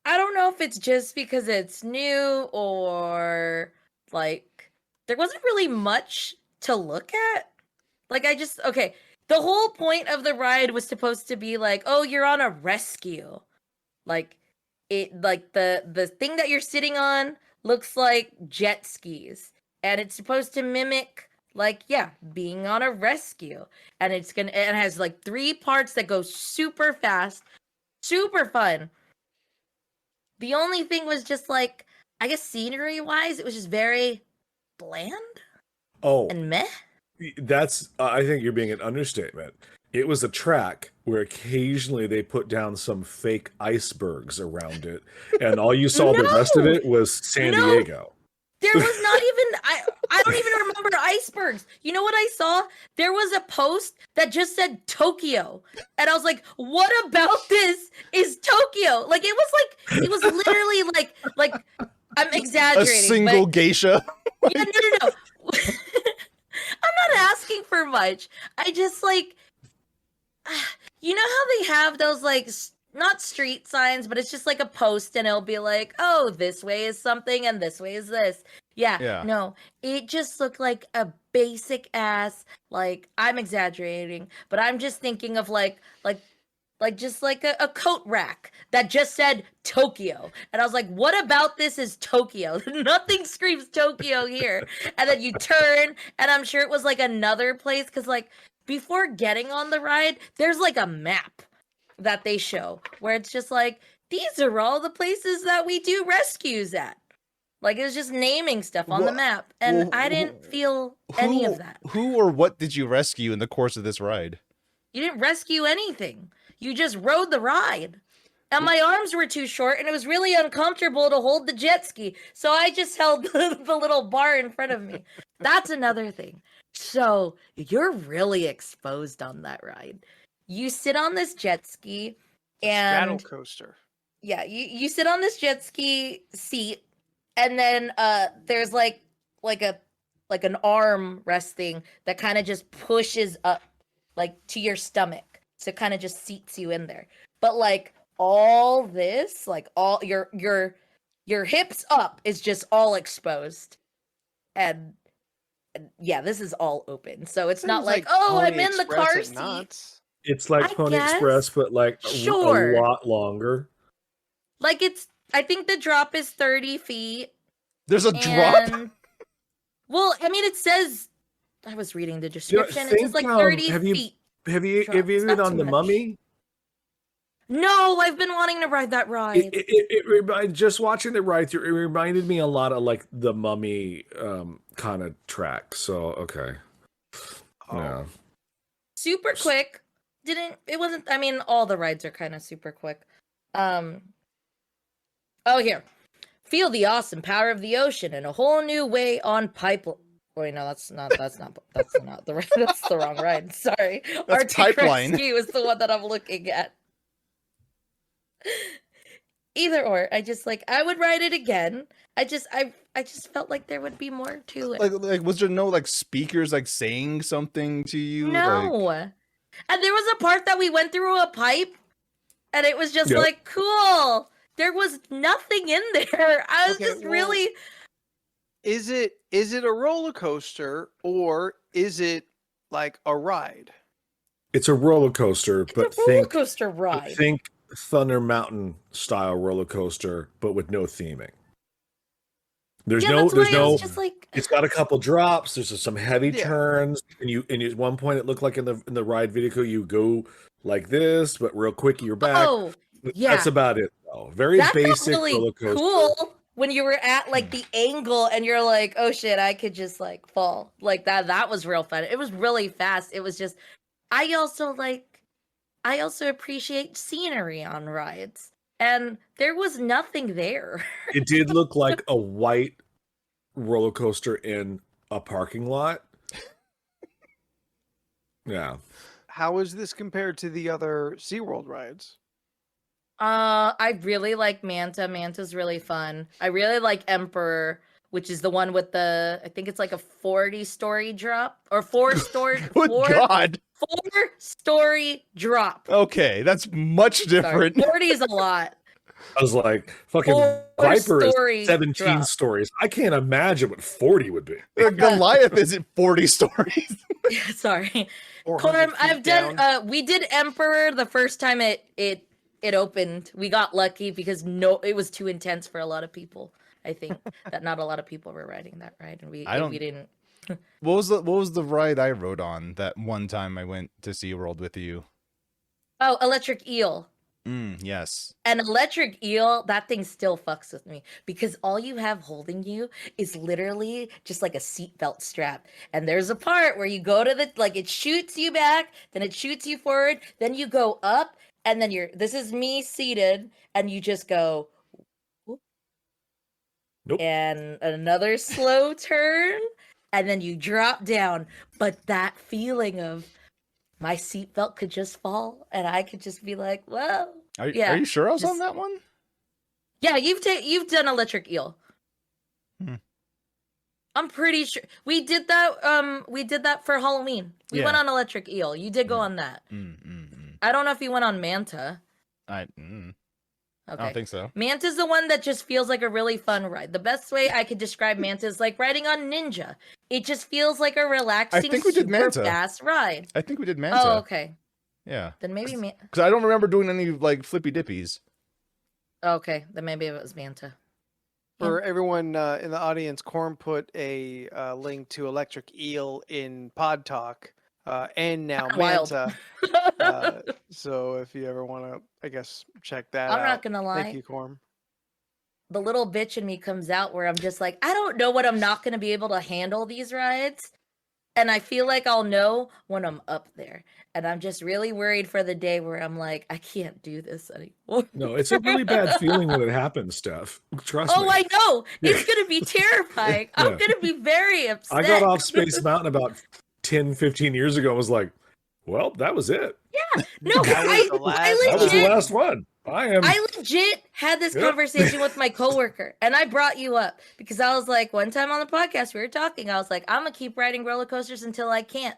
I don't know if it's just because it's new or like there wasn't really much to look at. Like okay, the whole point of the ride was supposed to be like, "Oh, you're on a rescue." Like the thing that you're sitting on looks like jet skis and it's supposed to mimic like being on a rescue, and it has like 3 parts that go super fast, super fun. The only thing was just like I guess scenery wise it was just very bland Oh, and meh. that's. I think you're being an understatement. It was a track where occasionally they put down some fake icebergs around it, and all you saw the rest of No! it was San No! Diego. There was not even I don't even remember icebergs. You know what I saw? There was a post that just said Tokyo. And I was like, what about this is Tokyo? Like it was literally like I'm A exaggerating. single but, geisha. yeah, no. I'm not asking for much. I just like you know how they have those like not street signs, but it's just like a post and it'll be like, oh, this way is something and this way is this. Yeah. No, it just looked like a basic ass, like I'm exaggerating, but I'm just thinking of like just like a coat rack that just said Tokyo. And I was like, what about this is Tokyo? Nothing screams Tokyo here. And then you turn and I'm sure it was like another place because like before getting on the ride, there's like a map that they show where it's just like these are all the places that we do rescues at. Like it was just naming stuff on the map, and I didn't feel any of that. Who or what did you rescue in the course of this ride? You didn't rescue anything. You just rode the ride. and my arms were too short, and it was really uncomfortable to hold the jet ski. So I just held the little bar in front of me. That's another thing. So you're really exposed on that ride. You sit on this jet ski, Straddle and coaster. yeah, you sit on this jet ski seat, and then there's like an arm resting that kind of just pushes up like to your stomach, so it kind of just seats you in there. But like all this, like all your hips up is just all exposed, and yeah, this is all open, so it's not Sounds like, oh, I'm Pony in the Express car at seat. Knott's. It's like I Pony guess. Express, but like a Sure. lot longer. Like I think the drop is 30 feet. There's a drop. And well, I mean, it says, I was reading the You know, description. It says like 30 have feet. you drop. It's been not on too the much. Mummy? No, I've been wanting to ride that ride. Just watching it ride through, it reminded me a lot of like the Mummy kind of track. So okay, yeah. Super quick. It wasn't, I mean, all the rides are kind of super quick. Oh, here. Feel the awesome power of the ocean in a whole new way on pipeline. Wait, no, that's not the right, that's the wrong ride. Sorry. That's Arctic Pipeline. Rescue is the one that I'm looking at. Either or, I would ride it again. I just felt like there would be more to it. Like, was there no like speakers like saying something to you? No. Like, And there was a part that we went through a pipe, and it was just Yep. like, cool. There was nothing in there. I was Okay, just well, really. Is it a roller coaster or is it like a ride? It's a roller coaster, It's but a roller think coaster ride. think Thunder Mountain style roller coaster, but with no theming. There's yeah, that's why I no. was just like, It's got a couple drops. There's some heavy Yeah. turns, and at one point it looked like in the ride video you go like this, but real quick you're back. oh, yeah. That's about it though. Very that felt basic really roller coaster. cool when you were at like the angle and you're like, oh shit, I could just like fall like that. That was real fun. It was really fast. It was just, I also appreciate scenery on rides, and there was nothing there. It did look like a white roller coaster in a parking lot. Yeah. How is this compared to the other SeaWorld rides? I really like Manta. Manta's really fun. I really like Emperor, which is the one with I think it's like a 40-story drop or 4-story. good God. 4-story drop. Okay, that's much different. Sorry, 40 is a lot. I was like, fucking Viper Four-story is 17 drop. stories. I can't imagine what 40 would be. Goliath isn't 40 stories. Yeah, sorry. 400 Corm, I've feet done. down? We did Emperor the first time it opened. We got lucky because it was too intense for a lot of people. I think that not a lot of people were riding that ride, and we didn't. What was the ride I rode on that one time I went to SeaWorld with you? Oh, Electric Eel. Yes. An electric eel, that thing still fucks with me because all you have holding you is literally just like a seatbelt strap. And there's a part where you go to it shoots you back, then it shoots you forward, then you go up, and then this is me seated, and you just go, whoop, Nope. and another slow turn, and then you drop down. But that feeling of my seatbelt could just fall, and I could just be like, well. Are you sure I was on that one? Yeah, you've done Electric Eel. I'm pretty sure we did that. We did that for Halloween. We went on Electric Eel. You did go on that. I don't know if you went on Manta. I don't think so. Manta's the one that just feels like a really fun ride. The best way I could describe Manta is like riding on Ninja. It just feels like a relaxing, think we did super Manta. fast ride. I think we did Manta. Oh, okay. Yeah. Then maybe Because I don't remember doing any like flippy dippies. okay, then maybe it was Manta. For everyone in the audience, Corm put a link to Electric Eel in Pod Talk and now Wild. Manta. So if you ever want to, I guess, check that out. I'm not gonna lie. Thank you, Corm. The little bitch in me comes out where I'm just like, I don't know what I'm not gonna be able to handle these rides. and I feel like I'll know when I'm up there. And I'm just really worried for the day where I'm like, I can't do this anymore. No, it's a really bad feeling when it happens, Steph. Trust me. Oh, I know. It's Yeah. gonna be terrifying. I'm Yeah. gonna be very upset. I got off Space Mountain about 10, 15 years ago and was like, well, that was it. No, That was the last I That was the legit, last one. I legit had this Yep. conversation with my coworker, and I brought you up because I was like, one time on the podcast we were talking, I was like, I'm gonna keep riding roller coasters until I can't.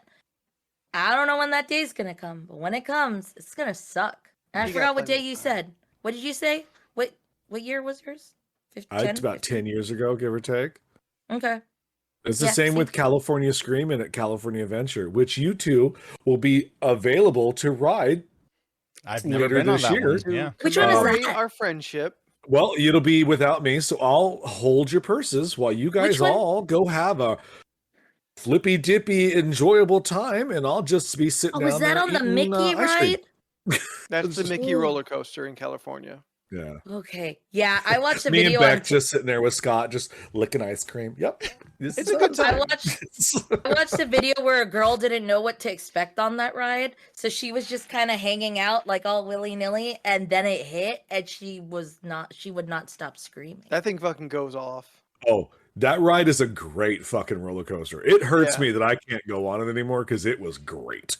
I don't know when that day's gonna come, but when it comes, it's gonna suck. And I You got forgot what plenty day of you time. said. What did you say? What year was yours? It's about 10 years ago, give or take. Okay. It's the Yeah, same with California Scream and at California Adventure, which you two will be available to ride. I've never Later been on this that year. one. Yeah. Which one is Commemorate that? Our friendship. Well, it'll be without me, so I'll hold your purses while you guys Which one? all go have a flippy dippy enjoyable time, and I'll just be sitting Oh, down was that there on the eating, Mickey ice cream. ride? That's the Mickey Ooh. roller coaster in California. Yeah. Okay. Yeah, I watched the Me and video Beck on just sitting there with Scott, just licking ice cream. Yep. It's a good I time. watched a video where a girl didn't know what to expect on that ride, so she was just kind of hanging out like all willy-nilly, and then it hit, and she would not stop screaming. That thing fucking goes off. Oh, that ride is a great fucking roller coaster. It hurts Yeah. me that I can't go on it anymore because it was great.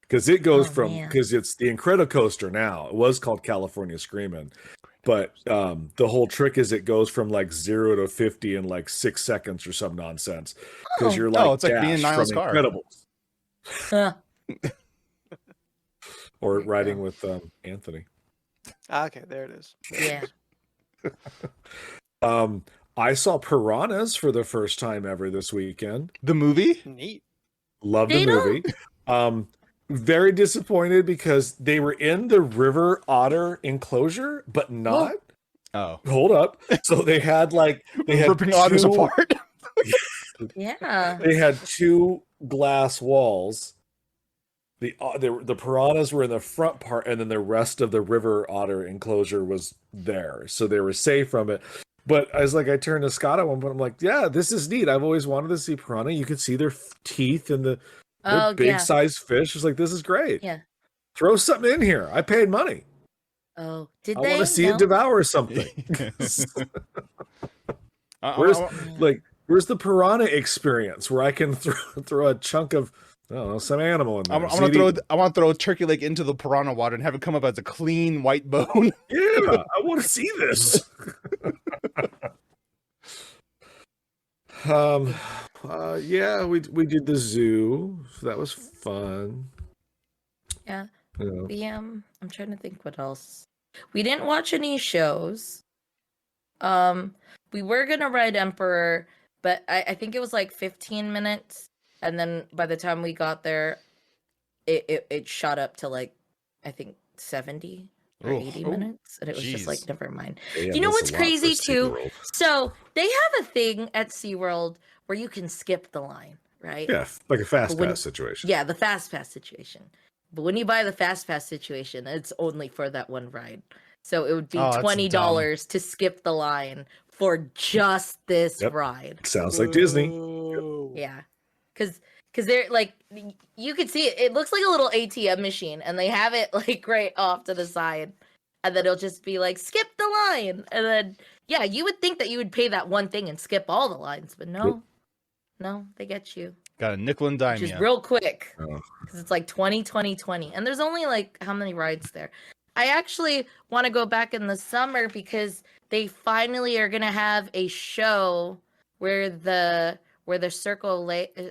Because it goes man. because it's the Incredicoaster now. It was called California Screamin'. But the whole trick is it goes from like 0 to 50 in like 6 seconds or some nonsense. Because Oh. you're like, it's like being Dash Niall's from car. Incredibles. Huh. Or There you riding go. with Anthony. Okay, there it is. Yeah. I saw Piranhas for the first time ever this weekend. The movie? Neat. Love the Dana? movie. Very disappointed because they were in the river otter enclosure, but not. Oh. Hold up. So they had Ripping otters two- apart. Yeah. They had two glass walls. The piranhas were in the front part, and then the rest of the river otter enclosure was there, so they were safe from it. But I turned to Scott at one point. I'm like, "Yeah, this is neat. I've always wanted to see piranha. You can see their teeth and they're Oh, big yeah. sized fish. It's like, this is great. Yeah. Throw something in here. I paid money. Oh, did I they? want to see No? it devour something. Where's Where's the piranha experience where I can throw a chunk of, I don't know, some animal in there? I want to throw a turkey leg into the piranha water and have it come up as a clean white bone. Yeah, I want to see this. Yeah, we did the zoo. So that was fun. Yeah. You know. I'm trying to think what else. We didn't watch any shows. We were gonna ride Emperor, but I think it was like 15 minutes, and then by the time we got there, it shot up to like I think 70 or Ooh. 80 minutes, and it was just like Jeez. never mind. Yeah, You know that's what's a lot for crazy too? SeaWorld. So they have a thing at SeaWorld where you can skip the line, right? Yeah, like a fast But when- pass situation. Yeah, the fast pass situation. But when you buy the fast pass situation, it's only for that one ride. So it would be Oh, that's $20 to skip the line for just this Yep. ride. Sounds like Disney. Ooh. Yeah. Cause they're like you could see it. It looks like a little ATM machine, and they have it like right off to the side. And then it'll just be like, skip the line. And then yeah, you would think that you would pay that one thing and skip all the lines, but no. Nope. No, they get you. Got a nickel and dime. Which is Yeah. real quick. Oh. Because it's like 20, 20, 20. And there's only like how many rides there? I actually want to go back in the summer because they finally are gonna have a show where the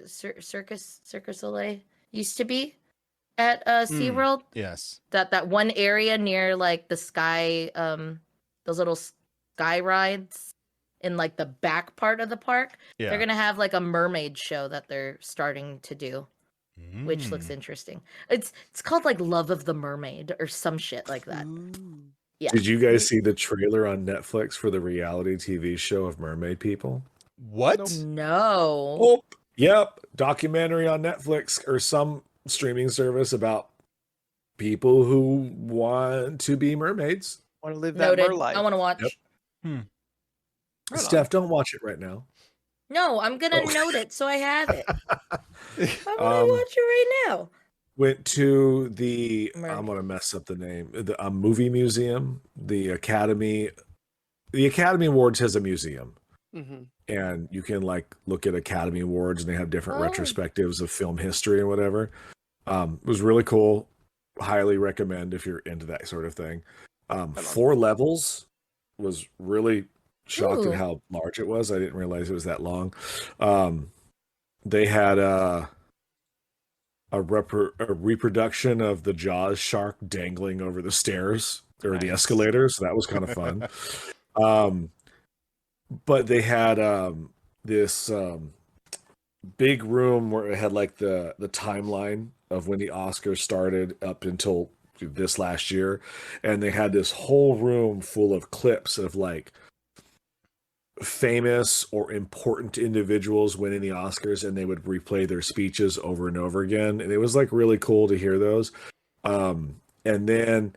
Circus Soleil used to be at SeaWorld. Yes. That one area near like the sky those little sky rides in like the back part of the park. Yeah. They're gonna have like a mermaid show that they're starting to do, which looks Mm. interesting. It's called like Love of the Mermaid or some shit like that. Ooh. Yeah. Did you guys see the trailer on Netflix for the reality TV show of mermaid people? What? No. Oh, yep. Documentary on Netflix or some streaming service about people who want to be mermaids. Want to live that Noted. mer life. I want to watch. Yep. Right on. Steph, don't watch it right now. No, I'm gonna Oh. note it so I have it. I want to Um, watch it right now. Went to the I'm Murder. gonna mess up the name. The movie museum, the Academy. The Academy Awards has a museum, Mm-hmm. and you can like look at Academy Awards, and they have different Oh. retrospectives of film history and whatever. It was really cool. Highly recommend if you're into that sort of thing. 4 levels was really shocked Ooh. at how large it was. I didn't realize it was that long. They had a reproduction of the Jaws shark dangling over the stairs or the Nice. escalators. So that was kind of fun. But they had this big room where it had like the timeline of when the Oscars started up until this last year, and they had this whole room full of clips of like famous or important individuals winning the Oscars, and they would replay their speeches over and over again, and it was like really cool to hear those. And then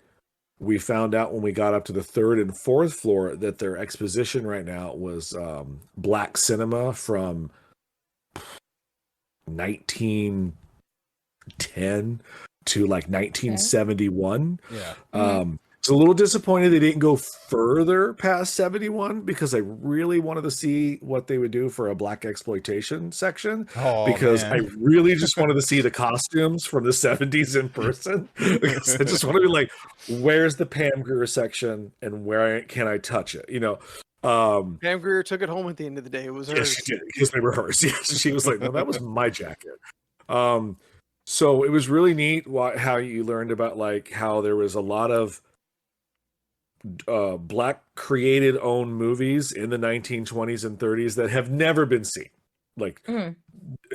we found out when we got up to the 3rd and 4th floor that their exposition right now was black cinema from 1910 to like 1971. Yeah. It's a little disappointed they didn't go further past 71 because I really wanted to see what they would do for a black exploitation section, because man. I really just wanted to see the costumes from the 70s in person. Because I just want to be like, where's the Pam Grier section and where can I touch it? You know, Pam Grier took it home at the end of the day. It was yeah, hers. she did, because they were hers. Yes, she was like, no, that was my jacket. So it was really neat how you learned about like how there was a lot of black created owned movies in the 1920s and 30s that have never been seen. Like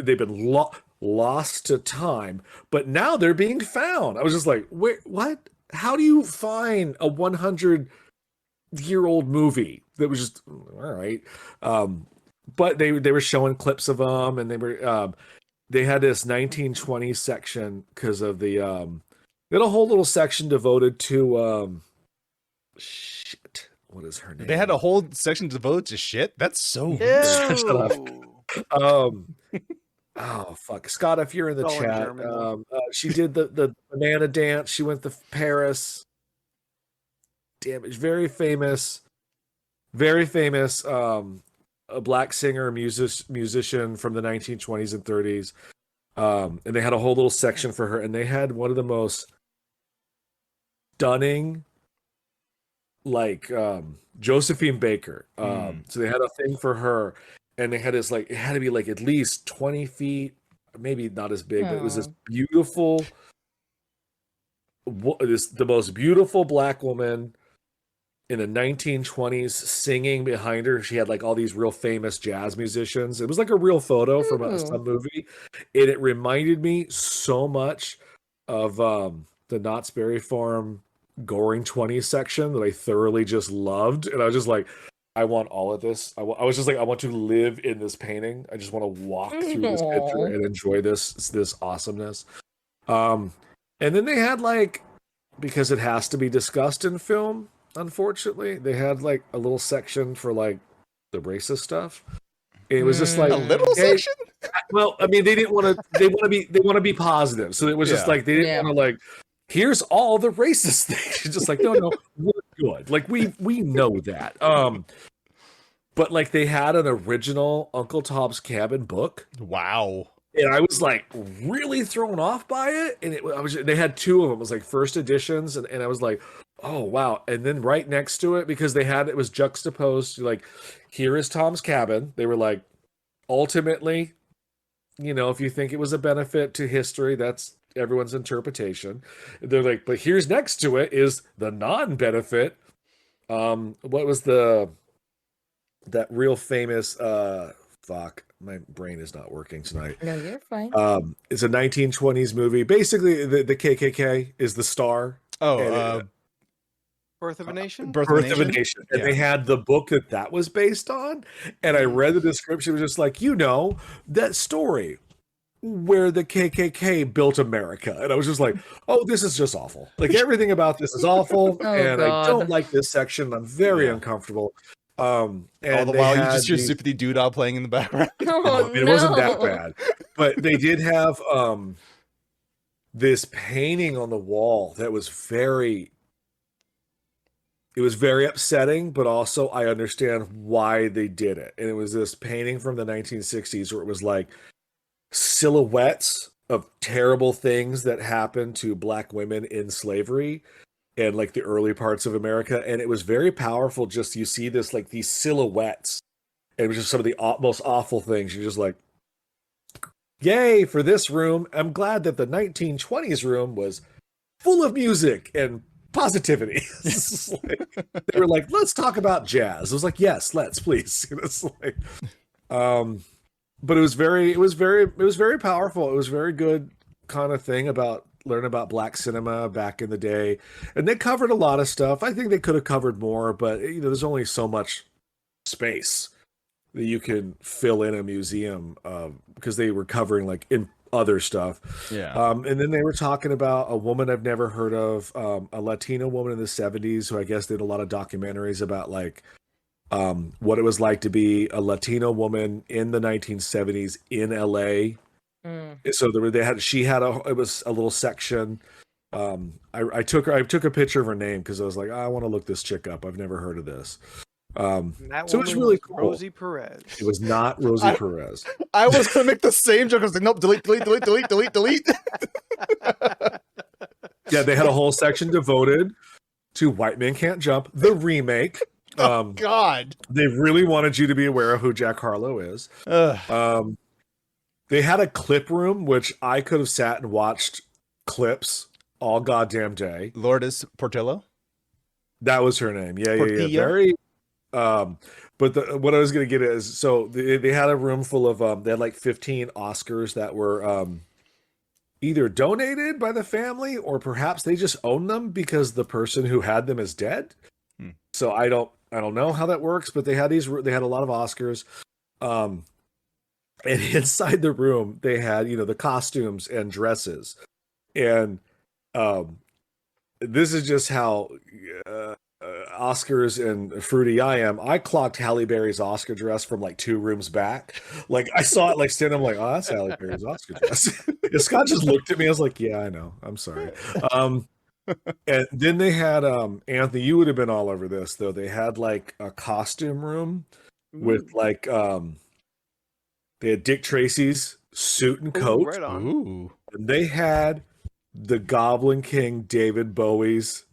they've been lost to time, but now they're being found. I was just like, wait, what? How do you find a 100-year-old movie that was just all right? But they were showing clips of them, and they had this 1920s section because of the they had a whole little section devoted to shit. What is her name? They had a whole section devoted to shit. That's so weird. Shut up. Ew. Oh fuck, Scott, if you're in the It's all in chat, German, though. she did the banana dance. She went to Paris. Damn, it's very famous. A black singer, musician from the 1920s and 30s. And they had a whole little section for her, and they had one of the most stunning, like Josephine Baker. So they had a thing for her, and they had this like, it had to be like at least 20 feet, maybe not as big, but it was this beautiful, the most beautiful black woman in the 1920s singing behind her. She had like all these real famous jazz musicians. It was like a real photo from some movie, and it reminded me so much of the Knott's Berry Farm Goring 20s section that I thoroughly just loved. And I was just like, I want all of this. I was just like, I want to live in this painting. I just want to walk through this picture and enjoy this awesomeness. And then they had like, because it has to be discussed in film, unfortunately, they had like a little section for like the racist stuff. It was just like A little section? Well, I mean, they didn't want to. They want to be positive, so it was just like they didn't want to like. Here's all the racist things. It's just like no, we're good. Like we know that. But like they had an original Uncle Tom's Cabin book. Wow. And I was like really thrown off by it. And they had 2 of them. It was like first editions, and I was like, oh wow. And then right next to it, because it was juxtaposed, like, here is Tom's Cabin. They were like, ultimately, you know, if you think it was a benefit to history, that's everyone's interpretation. They're like, but here's next to it is the non-benefit. What was that real famous fuck, my brain is not working tonight. No, you're fine. It's a 1920s movie. Basically, the KKK is the star. Birth of a Nation? Birth of a Nation. And they had the book that was based on. And I read the description. It was just like, you know, that story where the KKK built America. And I was just like, oh, this is just awful. Like everything about this is awful. Oh, and God. I don't like this section. I'm very uncomfortable. All And the they while you had just hear these- Sympathy Doodah playing in the background. Oh, it wasn't that no. bad, but they did have this painting on the wall that was very upsetting, but also I understand why they did it. And it was this painting from the 1960s where it was like silhouettes of terrible things that happened to black women in slavery and like the early parts of America. And it was very powerful. Just you see this, like these silhouettes. And it was just some of the most awful things. You're just like, yay for this room. I'm glad that the 1920s room was full of music and positivity. They were like, let's talk about jazz. I was like, yes, let's please. It's like, but it was very powerful. It was very good kind of thing about learning about black cinema back in the day. And they covered a lot of stuff. I think they could have covered more, but you know, there's only so much space that you can fill in a museum because they were covering like in other stuff. Yeah. And then they were talking about a woman I've never heard of, a Latina woman in the 70s who I guess did a lot of documentaries about like what it was like to be a Latino woman in the 1970s in LA. So it was a little section. I took a picture of her name because I was like, I want to look this chick up. I've never heard of this. And that So it's woman really was cool. Rosie Perez. It was not Rosie Perez. I was gonna make the same joke. I was like, nope, delete. Yeah, they had a whole section devoted to White Men Can't Jump, the remake. God. They really wanted you to be aware of who Jack Harlow is. They had a clip room, which I could have sat and watched clips all goddamn day. Lourdes Portillo. That was her name. Yeah. Portillo? Very. But what I was going to get is, so they had a room full of, they had like 15 Oscars that were either donated by the family or perhaps they just own them because the person who had them is dead. So I don't know how that works, but they had a lot of Oscars. And inside the room they had, the costumes and dresses. And this is just how Oscars and fruity I am. I clocked Halle Berry's Oscar dress from like 2 rooms back. Like I saw it like standing, I'm like, oh, that's Halle Berry's Oscar dress. And Scott just looked at me. I was like, yeah, I know. I'm sorry. And then they had Anthony, you would have been all over this though. They had like a costume room with like they had Dick Tracy's suit and coat. Right on. Ooh. And they had the Goblin King David Bowie's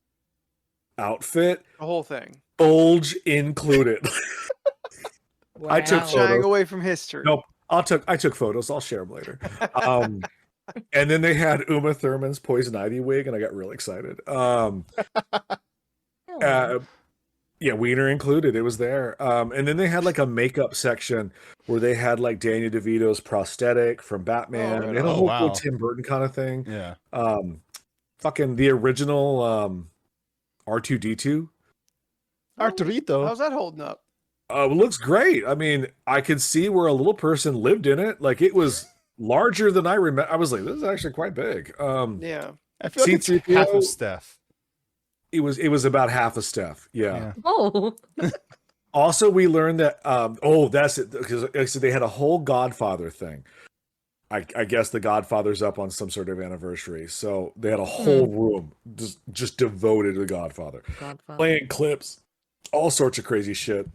outfit, The whole thing. bulge included. I took Wow. Shying photos. away from history. Nope. I took photos. I'll share them later. And then they had Uma Thurman's Poison Ivy wig, and I got real excited. Yeah, Wiener included. It was there. And then they had like a makeup section where they had like Daniel DeVito's prosthetic from Batman. right They had a on. whole Wow. cool Tim Burton kind of thing. Yeah. Fucking the original R2D2. Arturito. How's that holding up? It looks great. I mean, I could see where a little person lived in it. Like it was larger than I remember. I was like, this is actually quite big. Yeah. I feel like it's C-3PO. half of Steph. It was about half a Steph. Yeah. Oh. Also, we learned that that's it, because they had a whole Godfather thing. I guess the Godfather's up on some sort of anniversary, so they had a whole room just devoted to the Godfather, playing clips, all sorts of crazy shit,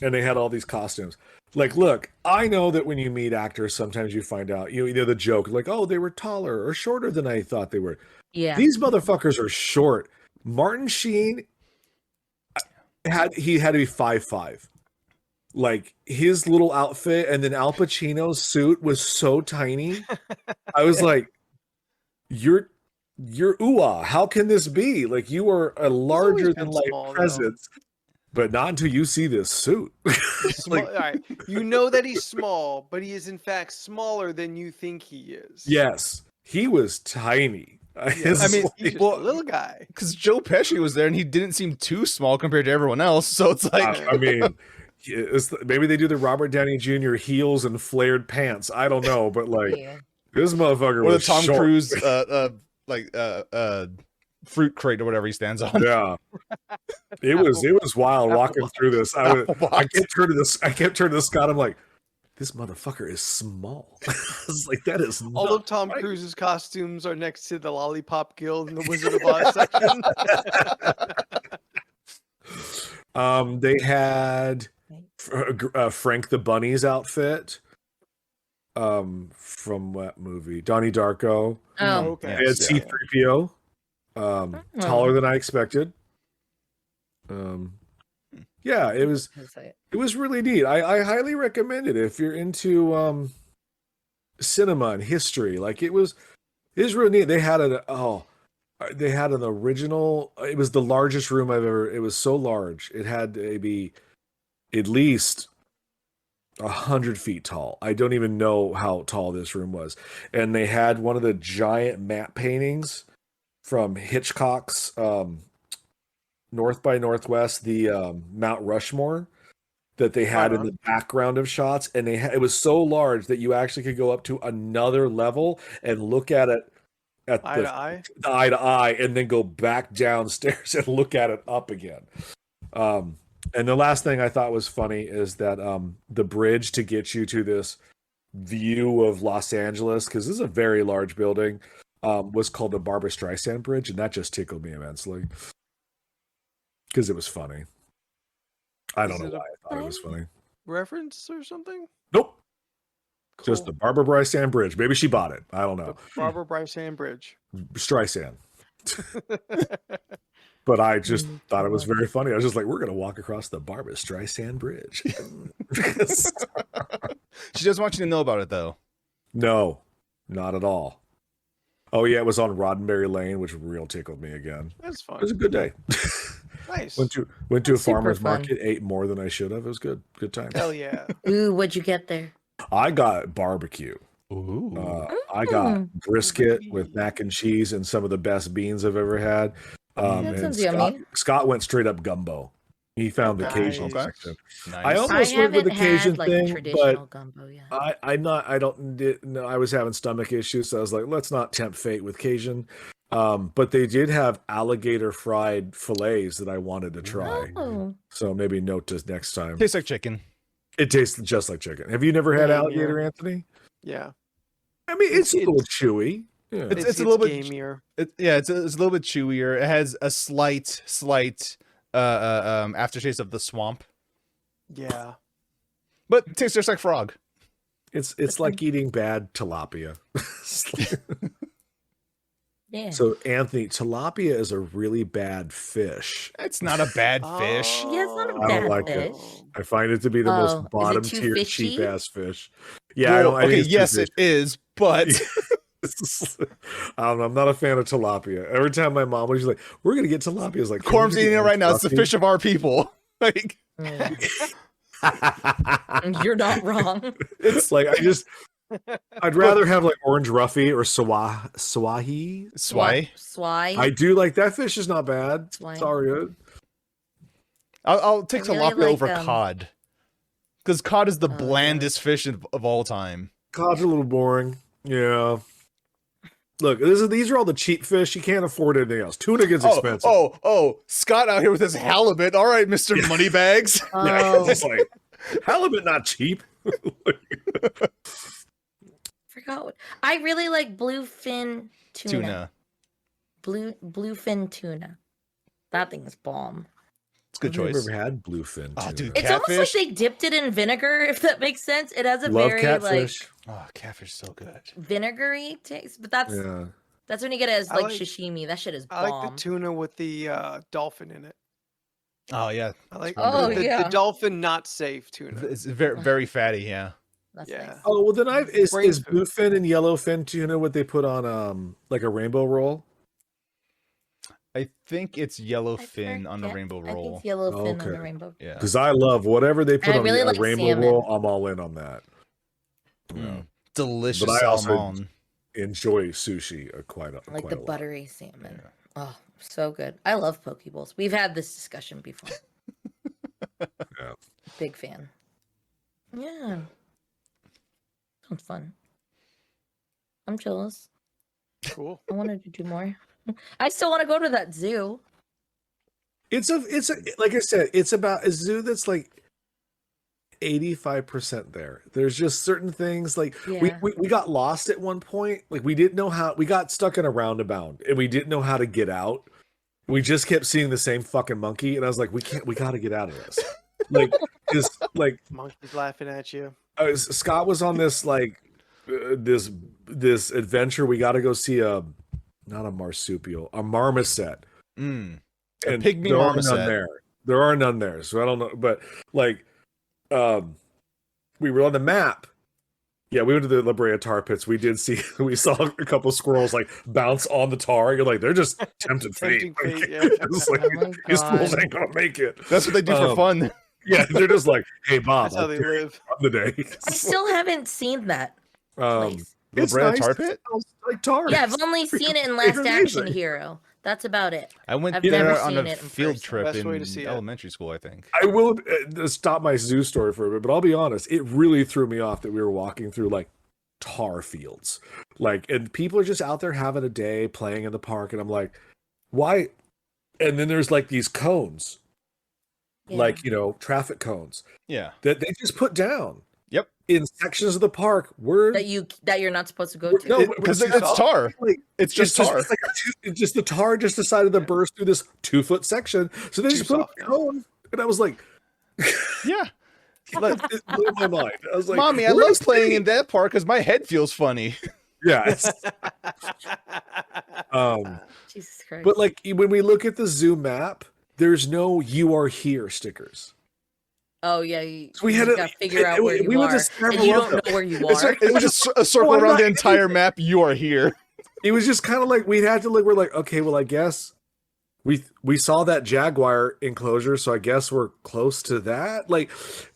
and they had all these costumes. Like, look, I know that when you meet actors, sometimes you find out, you know the joke, like, oh, they were taller or shorter than I thought they were. Yeah. These motherfuckers are short. Martin Sheen had to be 5'5". Like his little outfit, and then Al Pacino's suit was so tiny. I was like, you're ooh-ah, how can this be? Like you are a larger than life small, presence, but not until you see this suit. All right. You know that he's small, but he is in fact smaller than you think he is. Yes, he was tiny. Yeah. I mean, he's just well, a little guy. Because Joe Pesci was there and he didn't seem too small compared to everyone else. So it's like, I mean, maybe they do the Robert Downey Jr. heels and flared pants. I don't know, but like Yeah. this motherfucker or the was Tom short. Cruise, fruit crate or whatever he stands on. Yeah. It was wild walking through this. I kept turning to Scott. I'm like, this motherfucker is small. I was like, that is All not of Tom right. Cruise's costumes are next to the Lollipop Guild and the Wizard of Oz section. They had Frank the Bunny's outfit. From what movie? Donnie Darko. Oh, okay. They had C-3PO. Taller than I expected. Yeah, it was really neat. I highly recommend it if you're into cinema and history. Like it was really neat. They had an original. It was the largest room I've ever. It was so large. It had to be at least 100 feet tall. I don't even know how tall this room was. And they had one of the giant matte paintings from Hitchcock's North by Northwest, the Mount Rushmore that they had in the background of shots. And it was so large that you actually could go up to another level and look at it at eye to eye, and then go back downstairs and look at it up again. And the last thing I thought was funny is that the bridge to get you to this view of Los Angeles, because this is a very large building, was called the Barbra Streisand Bridge, and that just tickled me immensely because it was funny. I don't know why I thought it was funny. Reference or something? Nope. Cool. Just the Barbra Streisand Bridge. Maybe she bought it. I don't know. The Barbra Streisand Bridge. Streisand. But I just thought it was very funny. I was just like, we're going to walk across the Barbra Streisand Bridge. She doesn't want you to know about it, though. No, not at all. Oh, yeah, it was on Roddenberry Lane, which real tickled me again. That's fun. It was a good day. Nice. Went to a farmer's market, ate more than I should have. It was good. Good time. Hell yeah. Ooh, what'd you get there? I got barbecue. Ooh. I got brisket with mac and cheese and some of the best beans I've ever had. That And sounds yummy. Scott went straight up gumbo. He found the Cajun Nice. section. Nice. I almost went with the Cajun like thing, traditional but gumbo yet. I was having stomach issues, so I was like, let's not tempt fate with Cajun. But they did have alligator fried fillets that I wanted to try. Oh. So maybe note to next time. Tastes like chicken. It tastes just like chicken. Have you never had Yeah, alligator, yeah. Anthony? Yeah. I mean, it's a little chewy. Yeah. It's a little bit gamier. It's a little bit chewier. It has a slight aftertaste of the swamp, Yeah. but it tastes just like frog. It's like eating bad tilapia. Yeah. So, Anthony, tilapia is a really bad fish. It's not a bad fish. Yeah, it's not a I don't bad like fish. it. I find it to be the Oh, is most it bottom too tier fishy? cheap ass fish. Yeah, Well, I think okay, it's too yes, it fishy. is, but I'm not a fan of tilapia. Every time my mom was like, "We're gonna get tilapia," I was like, Corm's eating it right now. It's the fish of our people. Like, You're not wrong. It's like I'd rather have like orange roughy or swahi. swai. Swai. I do like that fish is not bad. Swai. It's all good. I'll take I really tilapia like, over cod, because cod is the yeah. blandest fish of all time. Cod's a little boring. Yeah. Look, these are all the cheap fish. You can't afford anything else. Tuna gets expensive. Oh, Scott out here with his halibut. All right, Mr. Moneybags. Oh, It's like halibut not cheap. forgot what. I really like bluefin tuna. Bluefin tuna. That thing is bomb. It's a good I've choice. never had bluefin. Oh, tuna. dude, It's almost like catfish? they dipped it in vinegar, if that makes sense. It has a Love very catfish. Oh, catfish is so good. like vinegary taste, but that's Yeah. when you get it as I like like- sashimi. That shit is I bomb. like the tuna with the dolphin in it. Oh yeah, I like Oh, the yeah. dolphin not safe tuna. it's very fatty. Yeah. That's Yeah. nice. Oh well, then is Brain food. bluefin and yellowfin tuna what they put on like a rainbow roll? I think it's I yellowfin on the forget. rainbow I think roll. it's yellowfin on Okay. the rainbow. Yeah. Because I love whatever they put And I on really the like rainbow salmon. roll. I'm all in on that. Mm. Delicious But I also- salmon. Enjoy sushi quite Like quite the a lot. buttery salmon. Oh, so good. I love poke bowls. We've had this discussion before. Yeah. Big fan. Yeah. Sounds fun. I'm jealous. Cool. I wanted to do more. I still want to go to that zoo. It's a like I said, it's about a zoo that's like 85% there. There's just certain things like Yeah. we got lost at one point. Like we didn't know how, we got stuck in a roundabout and we didn't know how to get out. We just kept seeing the same fucking monkey, and I was like, we got to get out of this. Like, this, like, Monkey's laughing at you. Scott was on this like this adventure. We got to go see not a marsupial, a marmoset. A And pygmy there are marmoset. none there. There are none there, so I don't know. But like, we were on the map. Yeah, we went to the La Brea tar pits. We saw a couple squirrels like bounce on the tar. You're like, they're just tempted fate. Tempting fate, yeah. It's like, Oh my these fools God. ain't gonna make it. That's what they do for fun. Yeah, they're just like, hey Bob, That's how they live. the day. I still haven't seen that place. The It's Brea nice. tar It pit? smells like tar. Yeah, I've only seen it in Last Action Hero. That's about it. I went I've there never on seen a it in field person. trip Best way in to see it. elementary school, I think. I will stop my zoo story for a bit, but I'll be honest, it really threw me off that we were walking through like tar fields. Like, and people are just out there having a day playing in the park, and I'm like, why? And then there's like these cones, Yeah. like, traffic cones Yeah. that they just put down. Yep. In sections of the park where that you're not supposed to go to. No, Because it's tar. like, It's just tar. it's just the tar just decided to burst through this 2-foot section. So they just put up a cone, and I was like, Yeah. it blew my mind. I was like, Mommy, I "We're love the playing city." in that park because my head feels funny. Yeah. Jesus Christ. But like when we look at the zoo map, there's no "You are here" stickers. oh yeah, you, So we you had to gotta figure out where you we went are, to several and you of don't them. know where you It's are. it was just a circle No, I'm around not the entire map. You are here. It was just kind of like we'd had to look. We're like, okay, well, I guess we saw that jaguar enclosure, so I guess we're close to that. Like,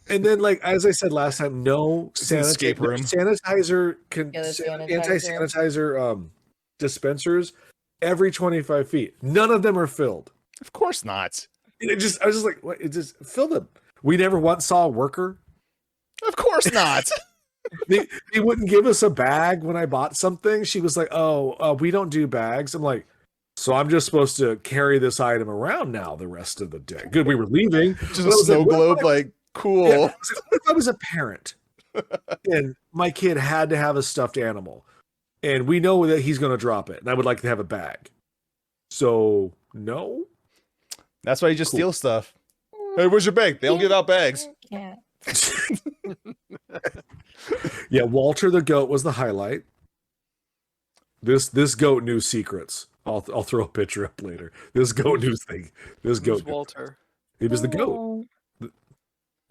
and then like as I said last time, no It's an escape room. sanitizer, Yeah, the sanitizer. anti-sanitizer dispensers every 25 feet. None of them are filled. Of course not. I was just like, what? It just fill them. We never once saw a worker. Of course not. They wouldn't give us a bag when I bought something. She was like, "Oh, we don't do bags." I'm like, "So I'm just supposed to carry this item around now the rest of the day?" Good, we were leaving. Just But a I was snow like, what globe, if I- like cool. Yeah, I was like, what if I was a parent and my kid had to have a stuffed animal, and we know that he's going to drop it, and I would like to have a bag. So no, That's why you just Cool. steal stuff. Hey, where's your bag? They don't give out bags. Yeah. yeah. Walter the goat was the highlight. This goat knew secrets. I'll throw a picture up later. This goat knew thing. This Who's goat. Walter? He was the goat. Oh.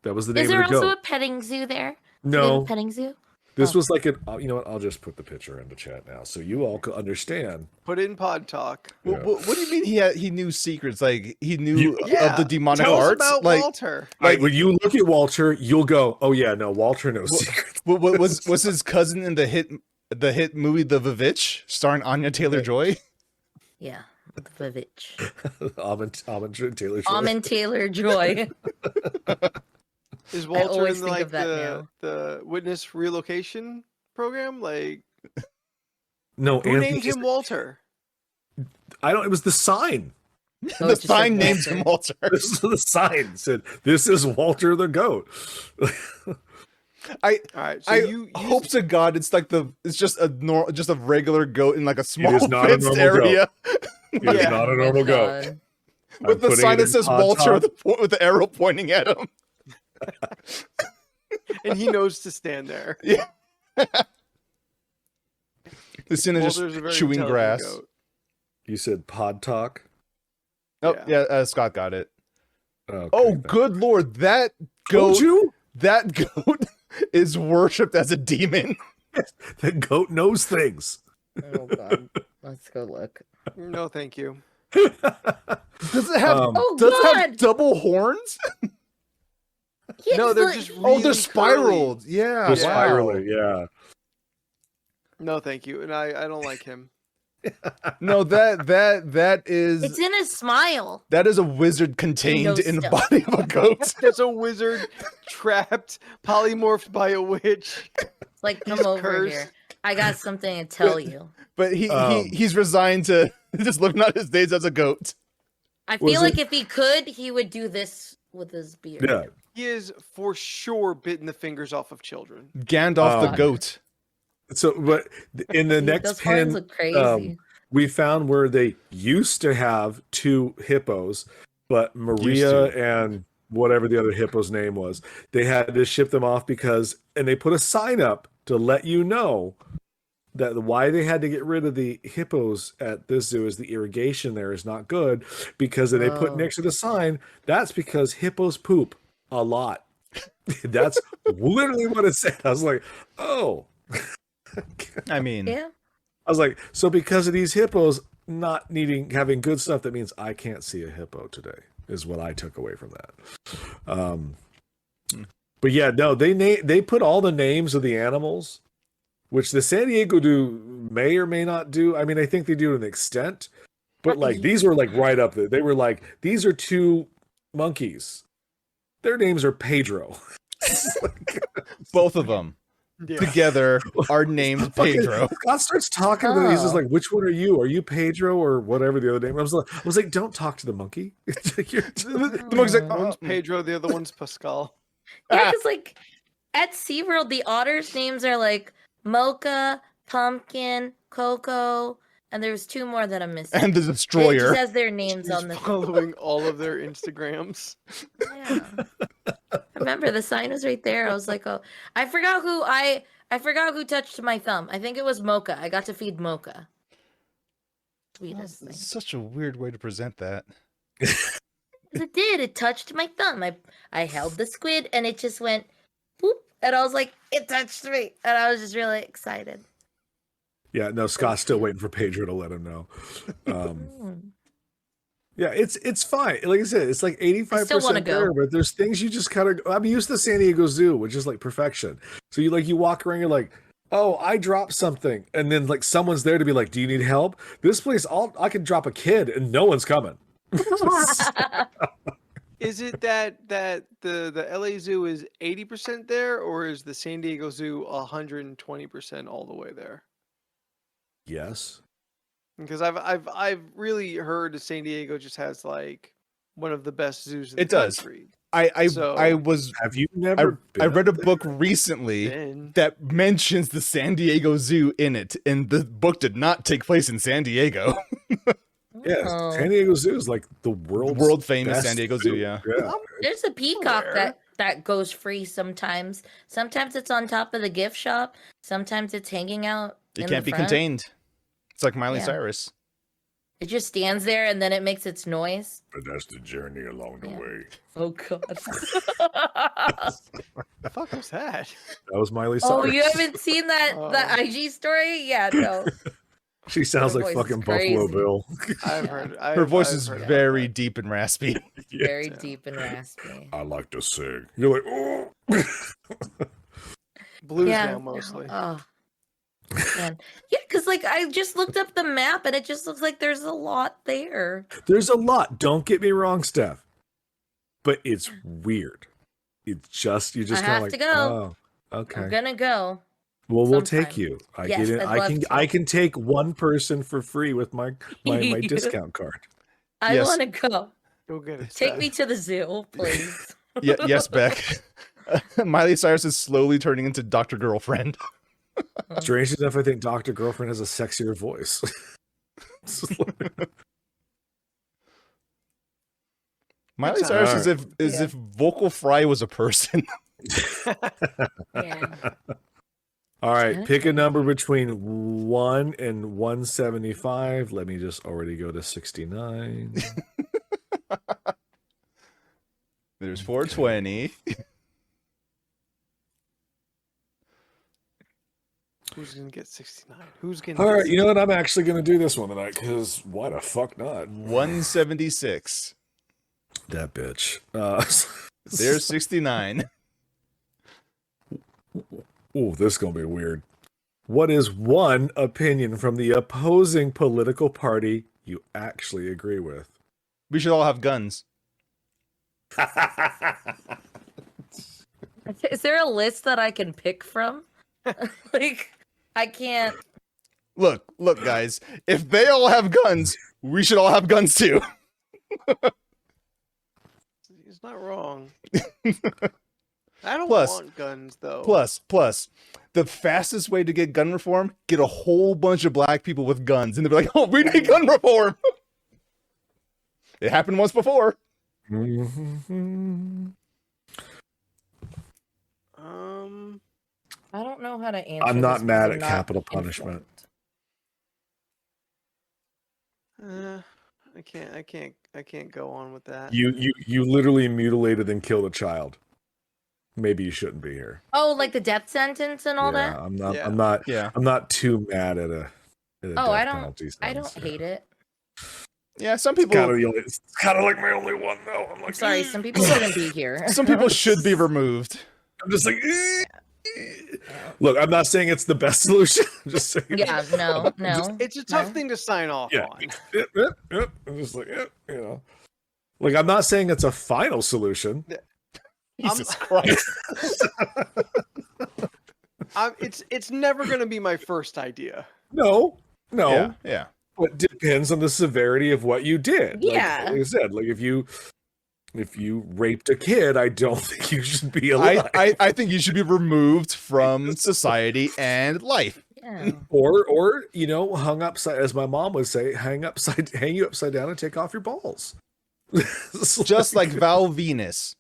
That was the name Is there of the also goat. a petting zoo there? Do they have a No, petting zoo. this Oh. was like an. You know what? I'll just put the picture in the chat now, so you all can understand. Put it in Pod Talk. Yeah. What do you mean he knew secrets? Like he knew You- of the demonic Tell us arts? about Like Walter. Like when you look at Walter, you'll go, "Oh yeah, no, Walter knows Well- secrets." what was his cousin in the hit movie The Vivitch starring Anya Taylor-Joy? Yeah. The Vivitch. Almond Taylor. Almond Taylor Joy. Is Walter always in think like of that now. the witness relocation program? Like No, who Anthony, named him Walter? I don't. It was the sign. Oh, The it just said sign names Walter. him Walter. This is the sign said, "This is Walter the goat." All right, so I you hope to God it's like it's just a regular goat in like a small is not a fenced normal area It is Yeah. not a Oh my normal goat. God. with I'm the putting sign it that in says Pod Walter Talk. with the arrow pointing at him. and he knows to stand there. The sin is Walter's a just very chewing intelligent grass. goat. You said Pod Talk. Oh Yeah. yeah, Scott got it. Okay, Oh, then. good lord, that Told goat, you that goat is worshipped as a demon. the goat knows things. Oh God. Let's go look. No, thank you. Does it have Oh does it God. have double horns? Yeah, No, it's they're like- just Oh, really they're curly. spiraled. Yeah, The wow. spiraling, yeah. No, thank you. And I don't like him. No, that is It's in his smile. that is a wizard contained knows in the stuff. body of a goat. There's a wizard trapped, polymorphed by a witch. Like, come He's over cursed. here. I got something to tell you. But Um, he's resigned to just living out his days as a goat. I Was feel like it- if he could, he would do this with his beard. Yeah. He is for sure bitten the fingers off of children. Gandalf the Um, goat. So, but in the Dude, next those horns pin, look crazy. we found where they used to have 2 hippos, but Maria and whatever the other hippo's name was, they had to ship them off because, and they put a sign up to let you know that why they had to get rid of the hippos at this zoo is the irrigation there is not good, because they put Oh. next to the sign, that's because hippos poop a lot. That's literally what it said. I was like, oh. I mean, Yeah. I was like, so because of these hippos not having good stuff, that means I can't see a hippo today, is what I took away from that. But yeah, no, they put all the names of the animals, which the San Diego Zoo may or may not do. I mean, I think they do to an extent, but like these were like right up there. They were like, these are 2 monkeys. Their names are Pedro. both of them Yeah. together are named Pedro. Scott starts talking to them. He's just like, which one are you? Are you Pedro or whatever the other name? I was like, don't talk to the monkey. The monkey's like, One's Pedro, the other one's Pascal. Yeah, because like at SeaWorld, the otters' names are like Mocha, Pumpkin, Coco, and there's 2 more that I'm missing. and the It destroyer. just has their names He's on the. following all of their Instagrams. Yeah. Remember, the sign was right there. I was like, oh, I forgot who touched my thumb. I think it was Mocha. I got to feed Mocha. Sweetest thing. Such a weird way to present that. It did. It touched my thumb. I held the squid and it just went whoop. And I was like, it touched me. And I was just really excited. Yeah, no, Scott's still waiting for Pedro to let him know. Yeah, it's fine. Like I said, it's like 85% wanna there, go. but there's things you just kind of. I'm used to San Diego Zoo, which is like perfection. So you walk around, you're like, oh, I dropped something, and then like someone's there to be like, do you need help? This place, I can drop a kid and no one's coming. Is it that the LA Zoo is 80% there, or is the San Diego Zoo 120% all the way there? Yes. Because I've really heard San Diego just has like one of the best zoos in It the does. country. I So- Have you never? I read a been book recently Then that mentions the San Diego Zoo in it, and the book did not take place in San Diego. Yeah, Oh. San Diego Zoo is like the World famous best San Diego Zoo, yeah. Yeah. There's a peacock Where? that goes free sometimes. Sometimes it's on top of the gift shop. Sometimes it's hanging out. It in can't the be front. contained. It's like Miley Yeah. Cyrus. It just stands there and then it makes its noise. But that's the journey along the Yeah. way. Oh god. the fuck was that? That was Miley Cyrus. Oh, you haven't seen that Oh. IG story? Yeah, no. She sounds Her like voice is fucking Buffalo crazy. Bill. I've heard. Her voice I've is heard of very that. deep and raspy. Very Yeah. deep and raspy. I like to sing. You're like, oh. Blues Yeah. now mostly. Oh. Man. Yeah, because like I just looked up the map and it just looks like there's a lot there. There's a lot. Don't get me wrong, Steph. But it's weird. It's just you just I kind of have like, to go. oh, okay. I'm gonna go. Well, we'll take sometime. you. I Yes, get it. I'd I love can to. I can take one person for free with my discount card. I Yes. want to go. Go get it. Take Steph. me to the zoo, please. Yes, Beck. Miley Cyrus is slowly turning into Dr. Girlfriend. Strange enough, I think Dr. Girlfriend has a sexier voice. Miley That's Cyrus alright. is Yeah. if Vocal Fry was a person. Yeah. All right, Okay. pick a number between 1 and 175. Let me just already go to 69. There's 420. Who's gonna get 69? Who's gonna? All get right, you know what? I'm actually going to do this one tonight because why the fuck not? 176. That bitch. There's 69. Oh, this is going to be weird. What is one opinion from the opposing political party you actually agree with? We should all have guns. Is there a list that I can pick from? Like, I can't. Look, guys. If they all have guns, we should all have guns too. He's not wrong. I don't Plus- want guns though. Plus, the fastest way to get gun reform, get a whole bunch of black people with guns, and they'll be like, "Oh, we need gun reform." It happened once before. I don't know how to answer. I'm not this mad because at I'm not capital punishment. I can't go on with that. You literally mutilated and killed a child. Maybe you shouldn't be here. Oh, like the death sentence and all yeah, that. I'm not too mad at a Oh, death I don't. penalty I don't sentence. hate it. Yeah, some people. It's kind of like my only one though. I'm like, I'm sorry, some people shouldn't be here. Some people should be removed. I'm just like, look, I'm not saying it's the best solution. I'm just saying. Yeah, no. It's a tough No. thing to sign off Yeah. on. I'm just like, like I'm not saying it's a final solution. Jesus Christ. It's never going to be my first idea. No. Yeah. It depends on the severity of what you did. Yeah. Like I said, like if you raped a kid, I don't think you should be alive. I think you should be removed from society and life. Yeah. Or hung upside, as my mom would say, hang you upside down and take off your balls. Just like Val Venus.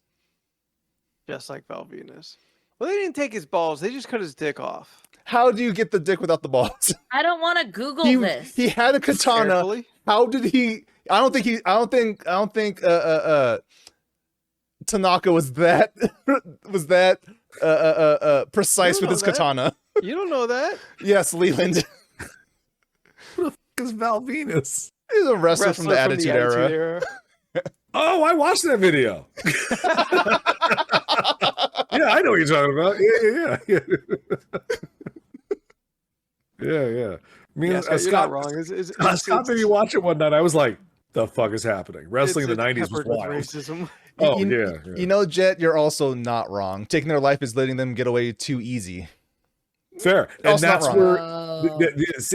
Just like Val Venus. Well, they didn't take his balls. They just cut his dick off. How do you get the dick without the balls? I don't want to Google this. He had a katana. Carefully. How did he? I don't think Tanaka was that precise with his that. katana. You don't know that. Yes, Leland. Because Val Venus. He's a wrestler from the Attitude Era. Oh, I watched that video. Yeah, I know what you're talking about. Yeah. I mean, You're not wrong. Scott made me watch it one night. I was like, "The fuck is happening?" Wrestling in the '90s was peppered with wild. racism. Oh You- yeah. You know, Jet, you're also not wrong. Taking their life is letting them get away too easy. Fair, and Also not that's wrong. where Oh. that's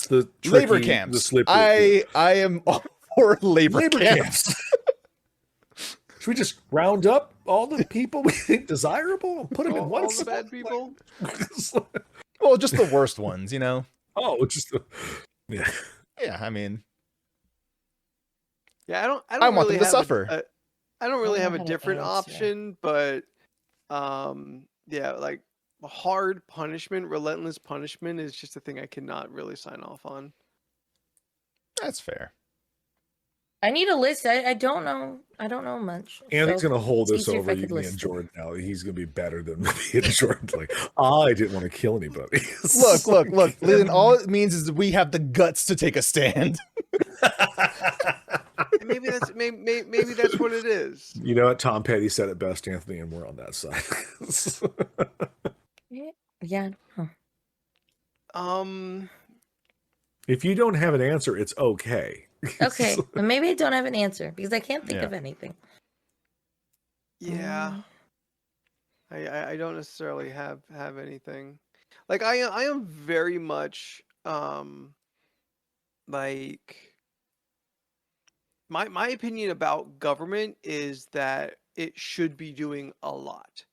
the tricky, Labor camps. The slippery. I am all for labor camps. Should we just round up all the people we think desirable and put them in one All the spot? bad people. Well, just the worst ones, you know. Oh, just yeah. Yeah, I mean, Yeah, I don't I want really them to have suffer. I don't really I have don't a know how to different answer. option, but yeah, like hard punishment, relentless punishment is just a thing I cannot really sign off on. that's fair. I need a list. I don't know. I don't know much. Anthony's so gonna hold it's this easier if over I you, could me and listen. Jordan. Now he's gonna be better than me and Jordan. Like, I didn't want to kill anybody. Look. Leland, all it means is that we have the guts to take a stand. And maybe that's what it is. You know what? Tom Petty said it best, Anthony, and we're on that side. Yeah. Huh. If you don't have an answer, it's okay. Okay. But maybe I don't have an answer because I can't think Yeah. of anything. Yeah. I don't necessarily have anything. Like I am very much like my opinion about government is that it should be doing a lot.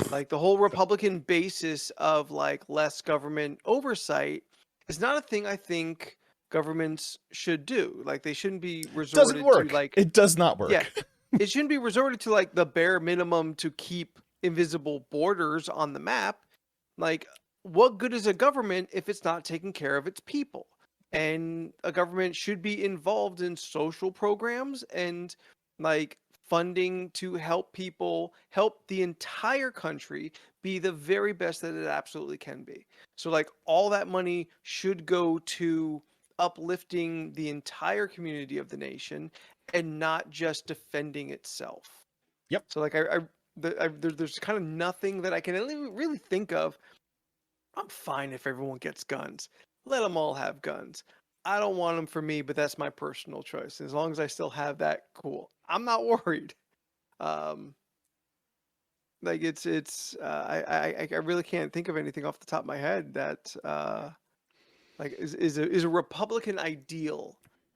Like the whole Republican basis of like less government oversight is not a thing I think governments should do. Like they shouldn't be resorted Doesn't work. to like It does not work. yeah, it shouldn't be resorted to like the bare minimum to keep invisible borders on the map. Like, what good is a government if it's not taking care of its people? And a government should be involved in social programs and like funding to help people, help the entire country be the very best that it absolutely can be. So, like, all that money should go to uplifting the entire community of the nation and not just defending itself. Yep. So like there's kind of nothing that I can really think of. I'm fine if everyone gets guns. Let them all have guns. I don't want them for me, but that's my personal choice. As long as I still have that, cool. I'm not worried. Like I really can't think of anything off the top of my head that like is a Republican ideal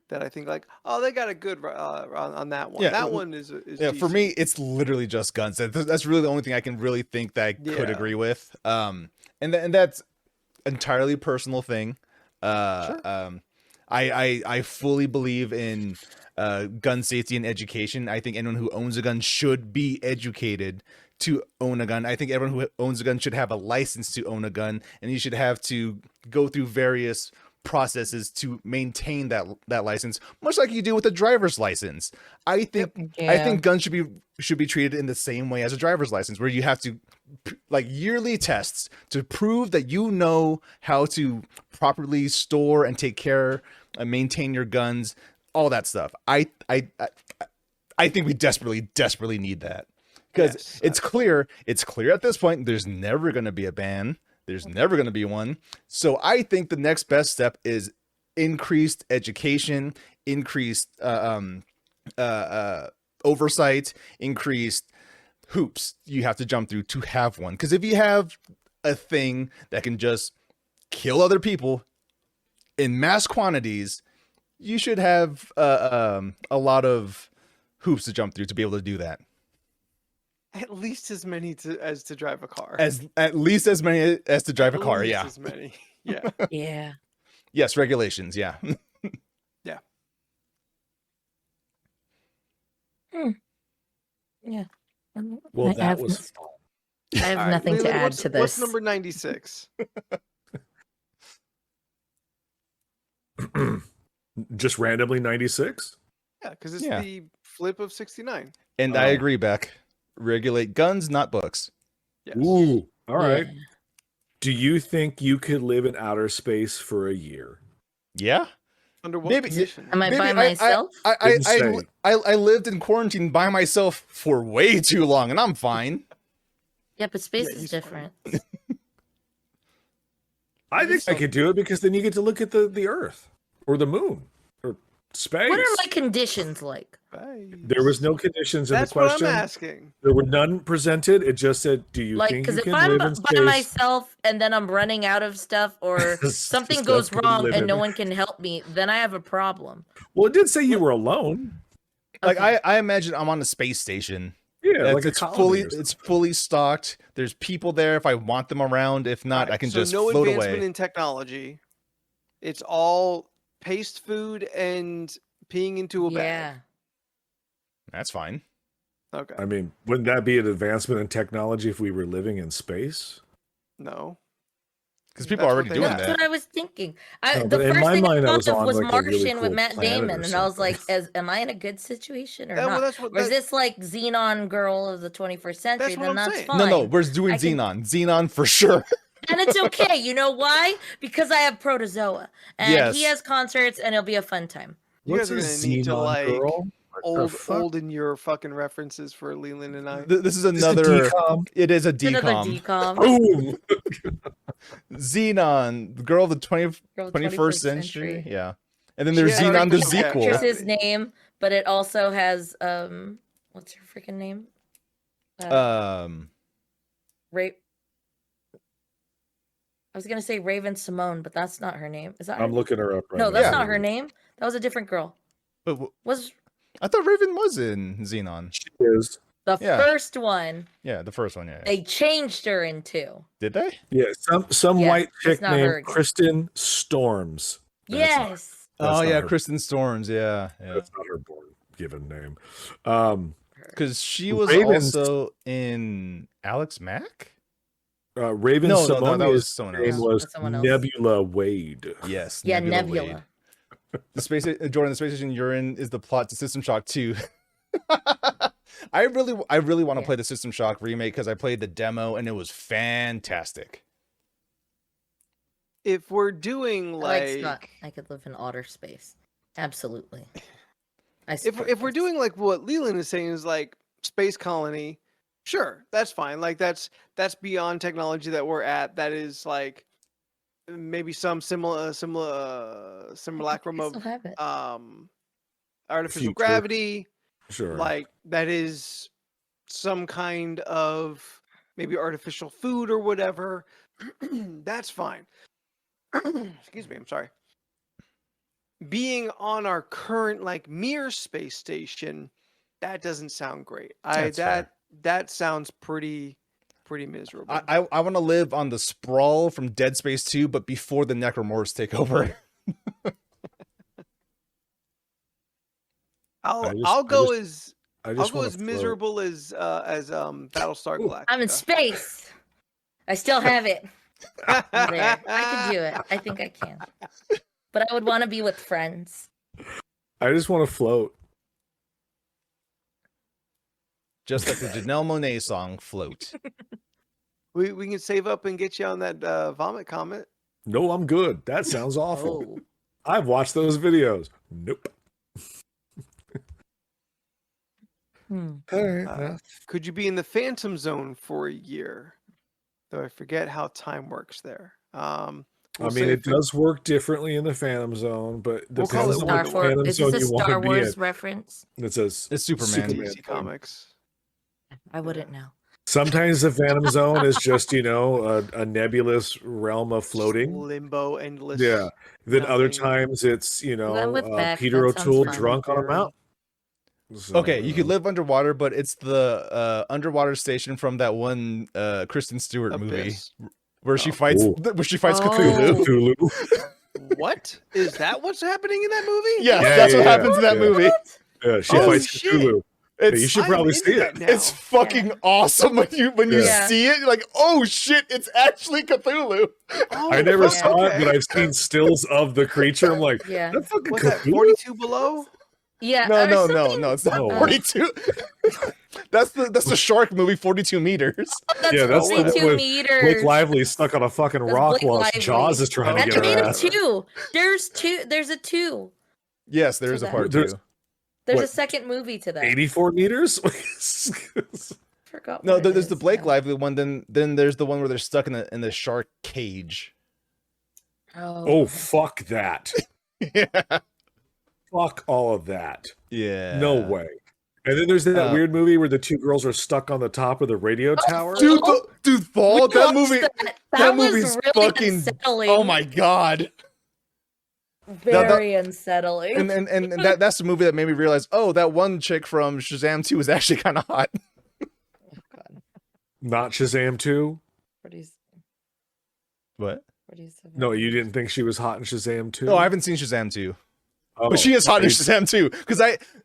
that I think like, oh, they got a good on that one. Yeah, That one is Yeah, for me, decent. it's literally just guns. That's really the only thing I can really think that I could Yeah. agree with. And that's entirely personal thing. Sure. I fully believe in gun safety and education. I think anyone who owns a gun should be educated to own a gun. I think everyone who owns a gun should have a license to own a gun, and you should have to go through various processes to maintain that license, much like you do with a driver's license. I think guns should be treated in the same way as a driver's license, where you have to like yearly tests to prove that you know how to properly store and take care and maintain your guns, all that stuff. I think we desperately need that, because Yes, it's clear at this point there's never going to be a ban. There's never going to be one. So I think the next best step is increased education, increased oversight, increased hoops you have to jump through to have one. Because if you have a thing that can just kill other people in mass quantities, you should have a lot of hoops to jump through to be able to do that. At least as many as to drive a car. At least as many as to drive a At car. least Yeah. as many. Yeah. Yeah. Yes. Regulations. Yeah. Yeah. Yeah. Well, I that have, was I have All right, nothing to Leland, add to this. What's number 96? just randomly 96. Yeah, because it's Yeah. the flip of 69. And I agree, Beck. Regulate guns, not books. Yes. Ooh, all right. Yeah. Do you think you could live in outer space for a year? Yeah. Under what Maybe- condition? Am I Maybe by myself? Didn't say. I lived in quarantine by myself for way too long, and I'm fine. Yeah, but space Yeah, is he's different. I think I could do it because then you get to look at the Earth or the moon or space. What are my conditions like? There was no conditions in That's the question. what I'm asking. There were none presented. It just said, "Do you Like, think because you if can I'm live in by space?" myself and then I'm running out of stuff or something Stuff goes can wrong live and in no it. one can help me, then I have a problem. Well, it did say you were alone. Like Okay. I imagine I'm on a space station. Yeah, like a it's colony fully stocked. There's people there if I want them around. If not, Right, I can so just no float advancement away. in technology. It's all paste food and peeing into a bag. Yeah. That's fine. Okay. I mean, wouldn't that be an advancement in technology if we were living in space? No. Because people That's are what already they doing want. That's that. what I was thinking. No, The but in first my thing mind, I I was thought of on, was like, a really Martian with cool Matt planet or Damon, and I was like, something. am I in a good situation or Yeah, well, not? that's what- Or is that- this like Xenon girl of the 21st century? That's what Then I'm that's saying. fine. No, we're doing I can- Xenon for sure. And it's okay. You know why? Because I have Protozoa. And he Yes. has concerts, and it'll be a fun time. You What's guys are a gonna need to, Xenon like, girl? What the fuck? old in your fucking references for Leland and I. This is Is it another. decom? It is a It's another decom. decom. Boom! Xenon, the girl of the 21st Girl, 21st 21st century. Yeah. And then there's She had Xenon the original sequel. captures. Actress's name, but it also has what's her freaking name? Ra- I was gonna say Raven Simone, but that's not her name. Is that? I'm her looking her up right now. No, that's Yeah. not her name. That was a different girl. But Was I thought Raven was in Xenon. She is. the Yeah. first one Yeah, the first one. Yeah. they changed her into? Did they? Yeah, some Yeah, white that's chick not her named again. Kristen Storms. That's not- Yes. that's Oh not yeah, her- Kristen Storms. Yeah, yeah. That's not her born given name. Because she was Raven's- also in Alex Mack. Raven No, Simoni's that was someone name else. was That's someone else. Nebula Wade. Yes. Yeah, Wade. Nebula. The space Jordan, the space station you're in is the plot to System Shock 2. I really want to Yeah. play the System Shock remake because I played the demo and it was fantastic. If we're doing I like like, Scott. I could live in outer space. Absolutely. if we're doing like what Leland is saying is like space colony, sure, that's fine. Like that's beyond technology that we're at. That is like maybe some simulacrum of artificial Future. gravity. Sure. Like that is some kind of maybe artificial food or whatever, that's fine. Excuse me, I'm sorry. Being on our current like Mir space station, that doesn't sound great. That's fair. That sounds pretty miserable. I want to live on the sprawl from Dead Space 2, but before the necromorphs take over. I'll go as wanna miserable as Battlestar Galactica. I'm in space. I still have it. I'm there. I can do it. I think I can. But I would want to be with friends. I just want to float. Just like the Janelle Monáe song, Float. We can save up and get you on that vomit comet. No, I'm good. That sounds awful. Oh. I've watched those videos. Nope. All right. Could you be in the Phantom Zone for a year? Though I forget how time works there. I mean, it does work differently in the Phantom Zone, but We'll call depends it on what Star Phantom Wars. Is Zone this a you want Star to be in. Wars reference? It says It's Superman. DC Comics. I wouldn't know. Sometimes the Phantom Zone is just, a nebulous realm of floating. Limbo, endless. Yeah. Then other nothing. times it's, I'm with Beck. Peter That sounds O'Toole fun. drunk on a mountain. So, Okay, you could live underwater, but it's the underwater station from that one Kristen Stewart movie Abyss. where she Oh. fights Ooh. Cthulhu. Cthulhu. What is that? What's happening in that movie? Yes, Yeah, that's yeah, what yeah, happens in that yeah. movie. Yeah, she Oh, fights shit. Cthulhu. Yeah, It's you should I'm probably into see that it. now. It's fucking awesome when you Yeah. see it. You're like, oh shit, it's actually Cthulhu. Oh, I never Yeah. saw it, okay. but I've seen stills of the creature. I'm like, Yeah. that fucking What's that? Cthulhu? 42 below? Yeah. No, or no, something- no, it's not No. 42. that's the shark movie, 42 meters. That's Yeah, that's the one 42 with meters. Blake Lively stuck on a fucking That's rock Blake while Lively. Jaws is trying And to they get made her a ass. two. There's a two. Yes, there is a that. part There's- two. There's a What? second movie to that. 84 meters? Forgot. No, what it there's the is Blake now. Lively one. Then there's the one where they're stuck in the shark cage. Oh, fuck that. Yeah. Fuck all of that. Yeah. No way. And then there's that Uh, weird movie where the two girls are stuck on the top of the radio tower. Dude, dude, Fall, We that watched movie. That was movie's really fucking. unsettling. Oh my god. Very unsettling. And that's the movie that made me realize, oh, that one chick from Shazam 2 is actually kind of hot. God. Not Shazam 2? What do you What? say? No, you didn't think she was hot in Shazam 2? No, I haven't seen Shazam 2. Oh, But she is hot in I- Shazam 2. Because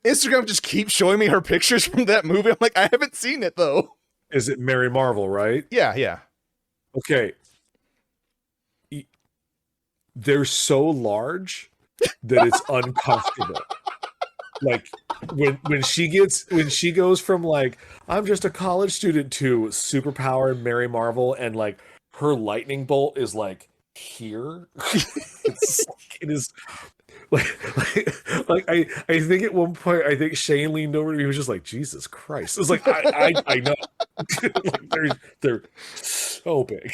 Instagram just keeps showing me her pictures from that movie. I'm like, I haven't seen it though. Is it Mary Marvel, right? Yeah. Okay. They're so large that it's uncomfortable. Like when she goes from like I'm just a college student to superpowered Mary Marvel, and like her lightning bolt is like here. It is like I think at one point I think Shane leaned over to me and was just like, Jesus Christ. It's like I know. Like they're so big.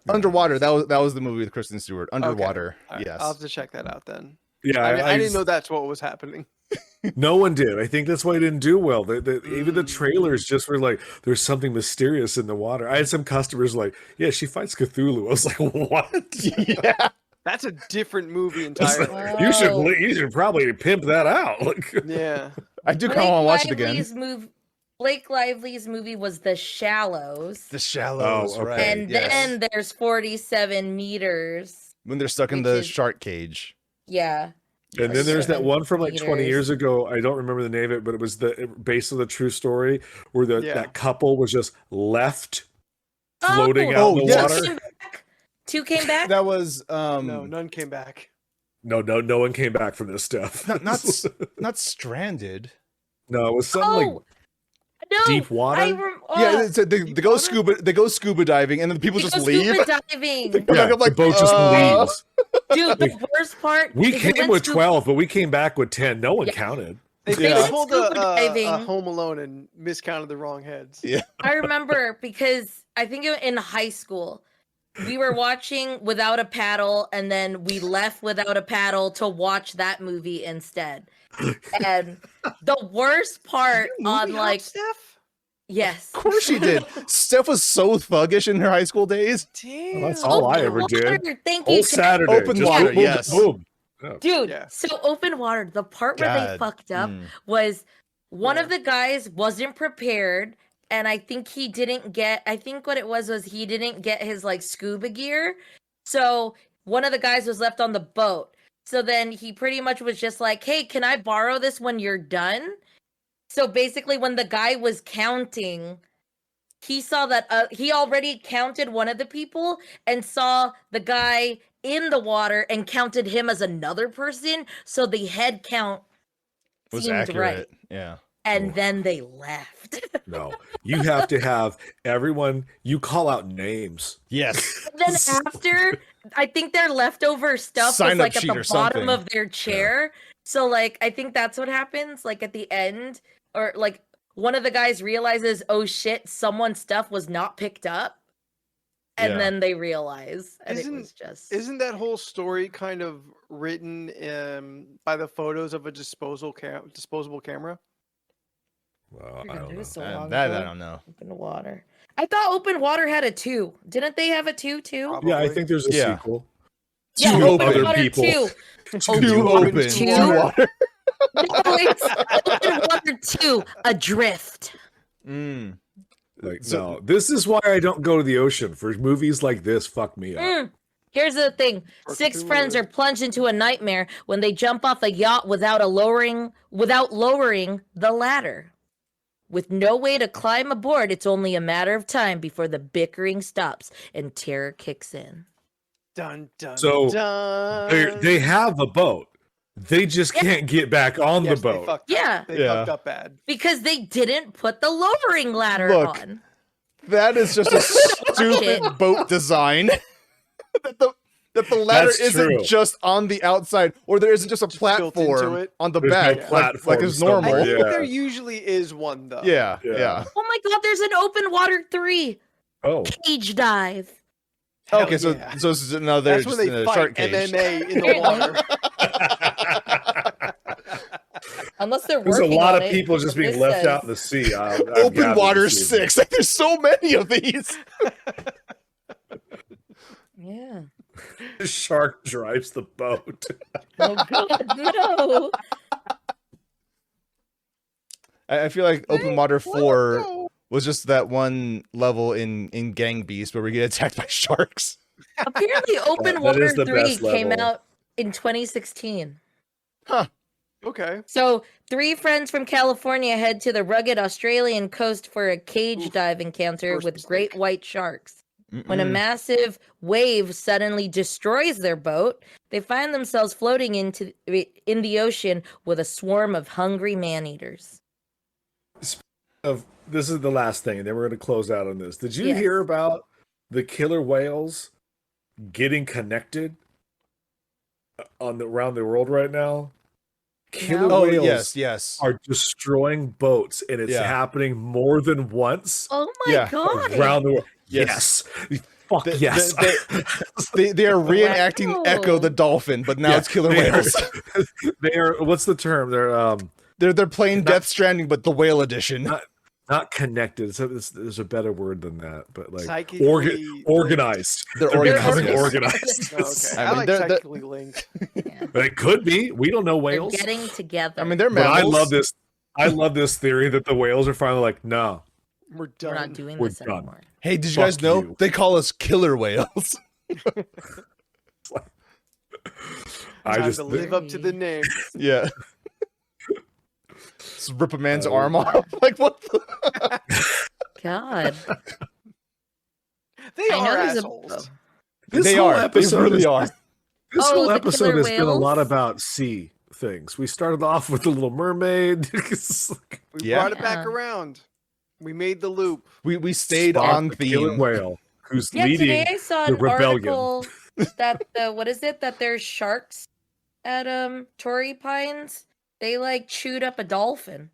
Underwater. That was the movie with Kristen Stewart. Underwater. All right, Yes. I'll have to check that out then. Yeah, I didn't know that's what was happening. No one did. I think that's why it didn't do well. Even the trailers just were like, there's something mysterious in the water. I had some customers like, yeah, she fights Cthulhu. I was like, what? Yeah. That's a different movie It's entirely. like, Whoa. you should probably pimp that out. Like, Yeah. I do kind of want to watch it again. Blake Lively's movie was The Shallows. The Shallows, Oh, okay. right? And yes. then there's 47 meters. When they're stuck in which the is- shark cage. Yeah. and then there's that 7 one from like 20 meters. years ago. I don't remember the name of it, but it was based on the true story where Yeah. that couple was just left floating Oh, out in the yes. water. Came back? Two came back? That was No, none came back. No one came back from this stuff. not stranded. No, it was something like no, deep water? Yeah, they go scuba diving, and then the people just leave. Scuba diving. Like, yeah, I'm like, the boat just leaves. Dude, the worst part. We is we came went with scuba- 12, but we came back with 10. No one Yeah. counted. They Yeah. pulled Scuba a diving. Home Alone and miscounted the wrong heads. Yeah. I remember because I think in high school, we were watching Without a Paddle, and then we left Without a Paddle to watch that movie instead. And the worst part on like Steph? yes, Of course she did. Steph was so thuggish in her high school days. Damn. Well, that's all I Open ever water, did. thank Whole you, Saturday. Open just water, boom, boom, yes. boom. Yeah. dude. Yeah. So Open Water, the part where they God. fucked up Mm. was one Yeah. of the guys wasn't prepared, and I think he didn't get. I think what it was he didn't get his like scuba gear, so one of the guys was left on the boat. So then he pretty much was just like, "Hey, can I borrow this when you're done?" So basically, when the guy was counting, he saw that he already counted one of the people and saw the guy in the water and counted him as another person. So the head count Was seemed accurate. right. Yeah. And Oh. then they left. No, you have to have everyone. You call out names. Yes. Then after, I think their leftover stuff Sign was up like at sheet the or bottom something. of their chair. So like, I think that's what happens. Like at the end, or like one of the guys realizes, oh shit, someone's stuff was not picked up. And Yeah. then they realize, and it was just Isn't that whole story kind of written by the photos of a disposable camera? Well, You're I gonna don't do know. so long That I ago. don't know. Open Water. I thought Open Water had a 2. Didn't they have a 2 too? Probably. Yeah, I think there's a Yeah. sequel. Yeah, Two Open other Water people. 2. Two open. Two? Two water. No, it's Open Water 2. Adrift. Mm. Like, So- no, this is why I don't go to the ocean for movies like this. Fuck me up. Here's the thing: Or 6 Cthulhu. friends are plunged into a nightmare when they jump off a yacht without lowering the ladder. With no way to climb aboard, it's only a matter of time before the bickering stops and terror kicks in. Dun dun So, dun. They have a boat. They just Yeah. can't get back on Yes, the they boat. fucked Yeah, up. They Yeah. fucked up bad. because they didn't put the lowering ladder Look. on. That is just a stupid Shit. boat design. that the ladder That's isn't true. just on the outside, or there isn't just a Just built into platform it. on the There's no back, like platform is somewhere. I normal. think Yeah. there usually is one though. Yeah, Yeah. yeah. Oh my god, there's an Open Water 3 Oh, cage dive. Hell Okay, so yeah. so this is another That's when just they in a fight shark cage. MMA in the water. Unless they're there's a working lot on of it, people just but being this left says- out in the sea. I've Open gathered water this evening. 6. Like, there's so many of these. Yeah. The shark drives the boat. Oh god, no. I feel like Open Water 4 was just that one level in Gang Beast where we get attacked by sharks. Apparently, Open that Water is the 3 best came level. out in 2016. Okay. So, 3 friends from California head to the rugged Australian coast for a cage Oof. dive encounter First with great mistake. white sharks. When a Mm-mm. massive wave suddenly destroys their boat, they find themselves floating in the ocean with a swarm of hungry man-eaters. This is the last thing, and then we're going to close out on this. Did you Yes. hear about the killer whales getting connected around the world right now? Killer No. Oh, whales yes. are destroying boats, and it's Yeah. happening more than once Oh my Yeah. god! around the world. Yes. Yes. Fuck The- yes. They are reenacting Wow. Echo the dolphin, but now Yeah, it's killer they are- whales. they are, what's the term? They're playing Not- Death Stranding, but the whale edition. Not connected. So there's a better word than that, but like Psychically organized. They're They're organized. becoming yes. organized. Oh, okay. I I, mean, like they're- psychically linked. Yeah. But it could be. We don't know They're whales. getting together. I mean, they're But I mammals. love this. I love this theory that the whales are finally like, no, We're we're done. not doing We're this done. anymore. Hey, did you Fuck guys know you. they call us killer whales? I Time just to live up to the name. Yeah. Just rip a man's Oh. arm off. Like what? The... God. They I know are there's assholes. This they whole are. They episode really is- are. This Oh, whole the episode killer has been a lot whales? about sea things. We started off with the Little Mermaid. We Yeah. brought it back Yeah. around. We made the loop. We stayed Spock, on the killer theme. whale, who's Yeah, leading. today I saw the an rebellion. article that what is it that there's sharks at Torrey Pines? They like chewed up a dolphin.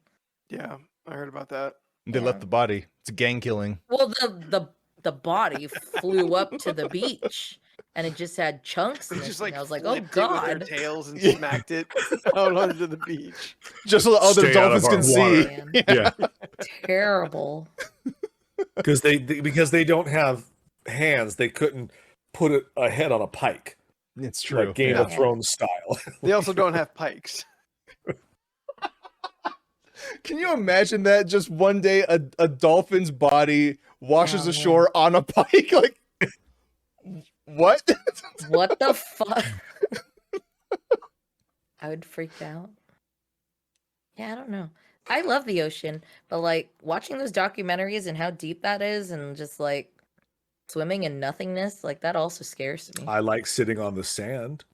Yeah, I heard about that. They Yeah. left the body. It's a gang killing. Well, the the body flew up to the beach, and it just had chunks They missing. just like I was like, oh flipped it with their god. tails and Yeah. smacked it out onto the beach. Just so the other Stay out of dolphins our can water. see. Man, Yeah, terrible. because they don't have hands, they couldn't put a head on a pike, It's true. like Game yeah. of Thrones style. They also don't have pikes. Can you imagine that? Just one day, a dolphin's body washes Oh, man. ashore on a pike. Like, what? What the fuck? I would freak out. Yeah, I don't know. I love the ocean, but like watching those documentaries and how deep that is, and just like swimming in nothingness, like that also scares me. I like sitting on the sand.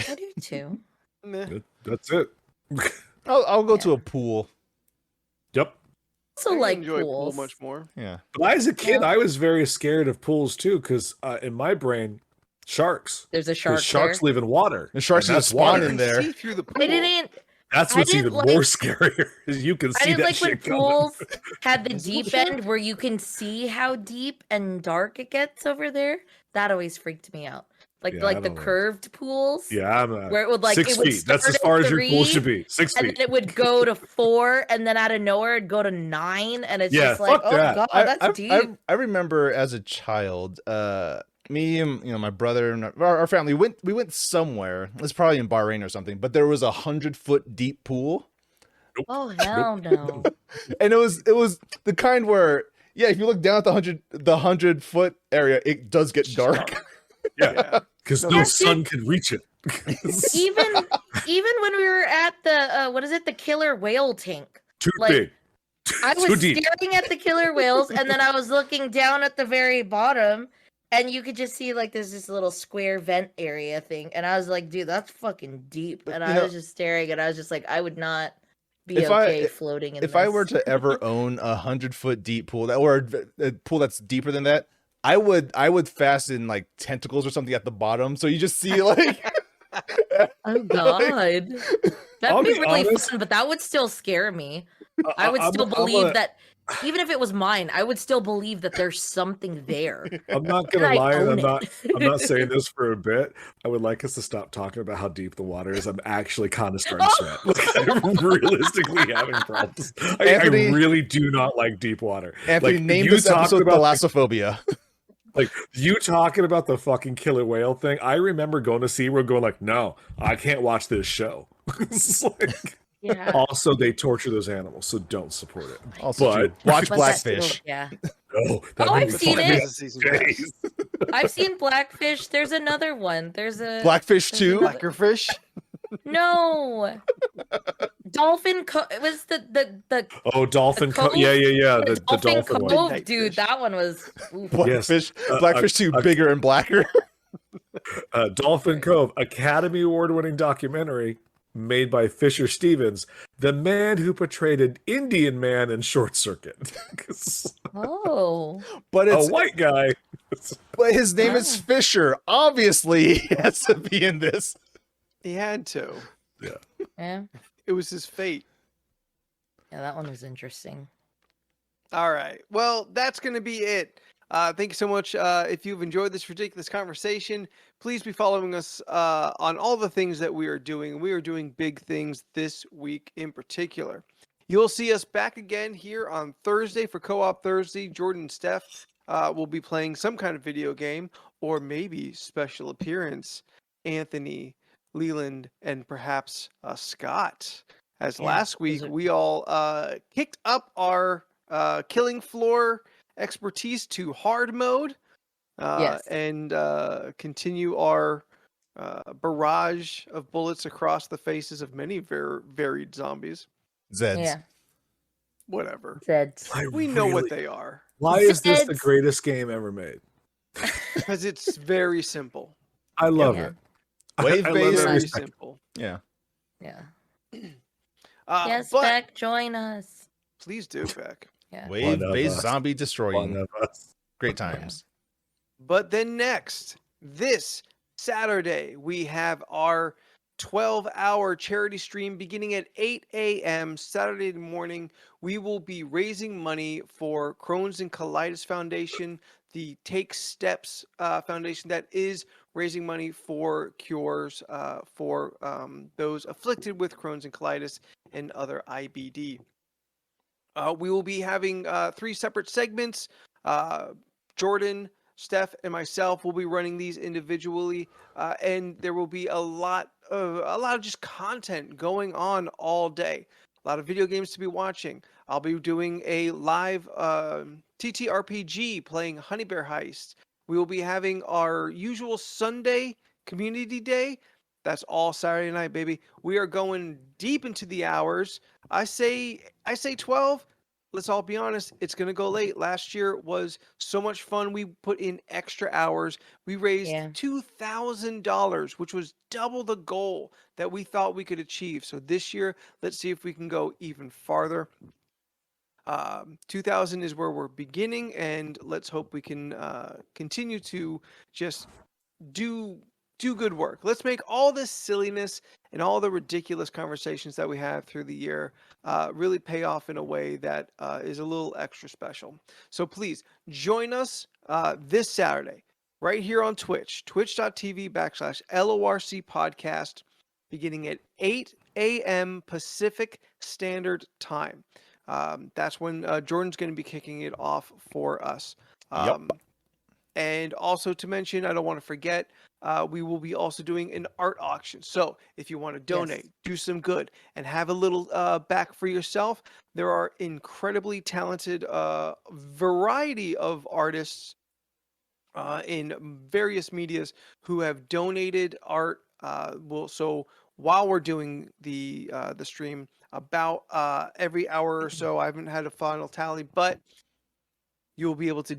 I do too. Meh. That's it. I'll go to Yeah. a pool. Yep. Also I like enjoy pools. pool much more. Yeah. But as a kid, Yeah. I was very scared of pools too, because in my brain, sharks. There's a shark Because sharks there. live in water. The sharks and just that's water. spawn in there. See through the pool. I didn't. That's I what's didn't even like- more scarier. Is you can I see didn't that like when shit coming. pools had the Invisible deep shark? end where you can see how deep and dark it gets over there. That always freaked me out. Like Yeah, I the don't know. curved pools. Yeah, I'm Where it would like 6 it would feet. That's start as far at as your pool 3, should be. 6 and feet. then it would go to 4, and then out of nowhere it'd go to 9, and it's Yeah, just like, fuck oh that. god, that's I, deep. I remember as a child, me and my brother and our family we went somewhere. It's probably in Bahrain or something, but there was 100-foot deep pool, Oh hell no. and it was the kind where if you look down at the 100-foot area, it does get dark. Yeah. Because No, no that's sun can reach it. even when we were at the what is it, the killer whale tank. Too Like, big. I Too was deep. staring at the killer whales, and then I was looking down at the very bottom, and you could just see like there's this little square vent area thing, and I was like, dude, that's fucking deep. And You I know- was just staring, and I was just like, I would not be If I- okay floating in If this. I were to ever own 100-foot deep pool, or a pool that's deeper than that, I would fasten like tentacles or something at the bottom, so you just see like. Oh god, I'll that'd be be really honest. fun, but that would still scare me. I would still believe that, even if it was mine, I would still believe that there's something there. I'm not And gonna I lie, and own I'm not saying this for a bit. I would like us to stop talking about how deep the water is. I'm actually kind of starting to sweat. Like, I'm realistically having problems. I Anthony- really do not like deep water. Anthony, Like, name you this talking episode about Thalassophobia. Like you talking about the fucking killer whale thing. I remember going to SeaWorld going like, no, I can't watch this show. It's like, Yeah. also, they torture those animals, so don't support it. Also, But- true. Watch But that's still- Blackfish. Yeah. No, that Oh, would I've be seen fucking it. Has a season pass. days. I've seen Blackfish. There's another one. There's a Blackfish there's 2? another- Blackerfish. No. Dolphin it was the Oh, Dolphin Cove? Cove. Yeah. The Dolphin dolphin one. Cove, Midnight dude. Fish. That one was oof. Blackfish, Yes. Blackfish 2, bigger and blacker. Dolphin Cove, Academy Award-winning documentary made by Fisher Stevens, the man who portrayed an Indian man in Short Circuit. Oh. But A it's white guy. but his name is Fisher. Obviously, he has to be in this. He had to. Yeah. It was his fate. Yeah, that one was interesting. All right. Well, that's going to be it. Thank you so much. If you've enjoyed this ridiculous conversation, please be following us on all the things that we are doing. We are doing big things this week in particular. You'll see us back again here on Thursday for Co-op Thursday. Jordan and Steph will be playing some kind of video game, or maybe special appearance Anthony, Leland, and perhaps Scott. As Yeah, last week, those are- we all kicked up our killing floor expertise to hard mode, Yes. and continue our barrage of bullets across the faces of many varied zombies. Zeds. Yeah. Whatever. Zeds. We know what they are Why is this the Zeds. greatest game ever made? because it's very simple. I love Yeah. it. Wave I love based. every Very second. simple. Yeah. Yeah. But Yes, Beck, join us. please do, Beck. Yeah. Wave One of based us. zombie One destroying. of us. Great times. But then next, this Saturday, we have our 12-hour charity stream beginning at 8 a.m. Saturday morning. We will be raising money for Crohn's and Colitis Foundation, the Take Steps Foundation that is raising money for cures for those afflicted with Crohn's and colitis and other IBD. We will be having 3 separate segments. Jordan, Steph, and myself will be running these individually, and there will be a lot of just content going on all day. A lot of video games to be watching. I'll be doing a live TTRPG playing Honey Bear Heist. We will be having our usual Sunday community day. That's all Saturday night, baby. We are going deep into the hours. I say 12. Let's all be honest, it's going to go late. Last year was so much fun. We put in extra hours. We raised $2,000, which was double the goal that we thought we could achieve. So this year, let's see if we can go even farther. 2,000 is where we're beginning, and let's hope we can continue to just do good work. Let's make all this silliness and all the ridiculous conversations that we have through the year really pay off in a way that is a little extra special. So please join us this Saturday right here on Twitch, twitch.tv/LORC podcast, beginning at 8 a.m. Pacific Standard Time. That's when Jordan's going to be kicking it off for us. Yep. And also to mention, I don't want to forget, we will be also doing an art auction. So if you want to donate, do some good, and have a little back for yourself, there are incredibly talented variety of artists in various medias who have donated art. So while we're doing the stream, about every hour or so, I haven't had a final tally, but you'll be able to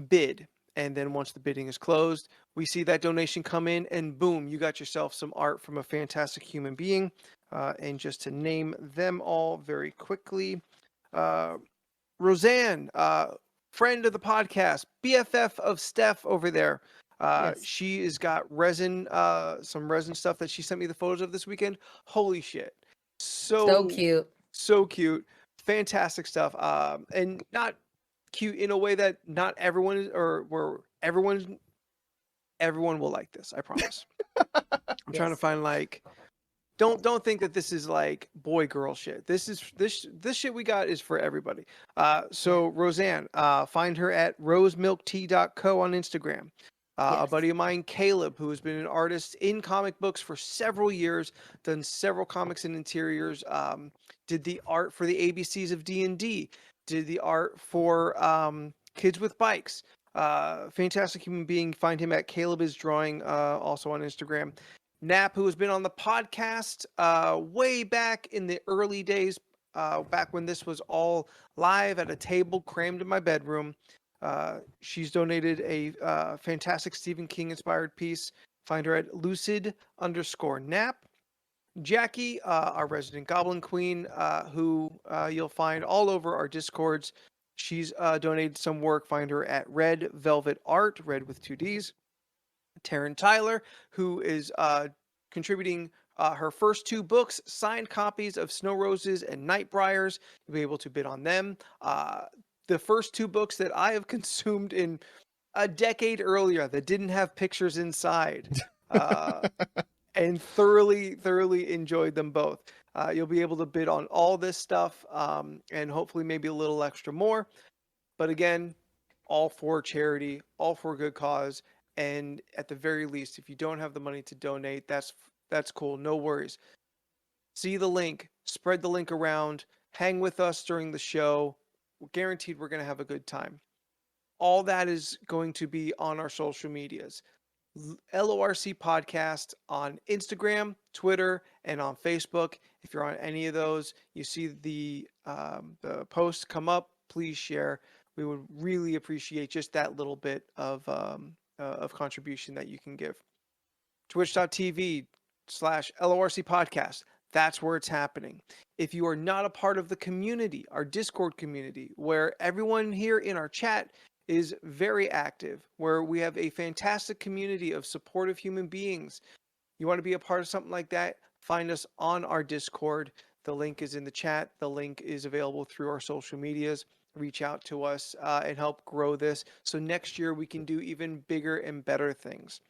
bid. And then once the bidding is closed, we see that donation come in, and boom, you got yourself some art from a fantastic human being. And just to name them all very quickly, Roseanne, friend of the podcast, BFF of Steph over there. She has got resin, some resin stuff that she sent me the photos of this weekend. Holy shit. So cute. So cute. Fantastic stuff. And not cute in a way that not everyone is, or where everyone will like this. I promise. I'm trying to find like, don't think that this is like boy girl shit. This shit we got is for everybody. So Roseanne, find her at rosemilktea.co on Instagram. A buddy of mine, Caleb, who has been an artist in comic books for several years, done several comics and interiors, did the art for the ABCs of D&D, did the art for Kids with Bikes. Fantastic human being. Find him at Caleb is Drawing, also on Instagram. Nap, who has been on the podcast way back in the early days, back when this was all live at a table crammed in my bedroom. She's donated a fantastic Stephen King inspired piece. Find her at lucid_nap. Jackie, our resident Goblin Queen, who you'll find all over our Discords. She's donated some work. Find her at Red Velvet Art, red with 2 Ds. Taryn Tyler, who is contributing her first 2 books, signed copies of Snow Roses and Nightbriars. You'll be able to bid on them. The first 2 books that I have consumed in a decade earlier that didn't have pictures inside, and thoroughly enjoyed them both. You'll be able to bid on all this stuff, and hopefully maybe a little extra more. But again, all for charity, all for a good cause. And at the very least, if you don't have the money to donate, that's cool. No worries. See the link, spread the link around, hang with us during the show. We're guaranteed we're going to have a good time. All that is going to be on our social medias. LORC Podcast on Instagram, Twitter, and on Facebook. If you're on any of those, you see the posts come up, please share. We would really appreciate just that little bit of contribution that you can give. Twitch.tv/LORC Podcast. That's where it's happening. If you are not a part of the community, our Discord community, where everyone here in our chat is very active, where we have a fantastic community of supportive human beings, you want to be a part of something like that, find us on our Discord. The link is in the chat. The link is available through our social medias. Reach out to us and help grow this. So next year we can do even bigger and better things.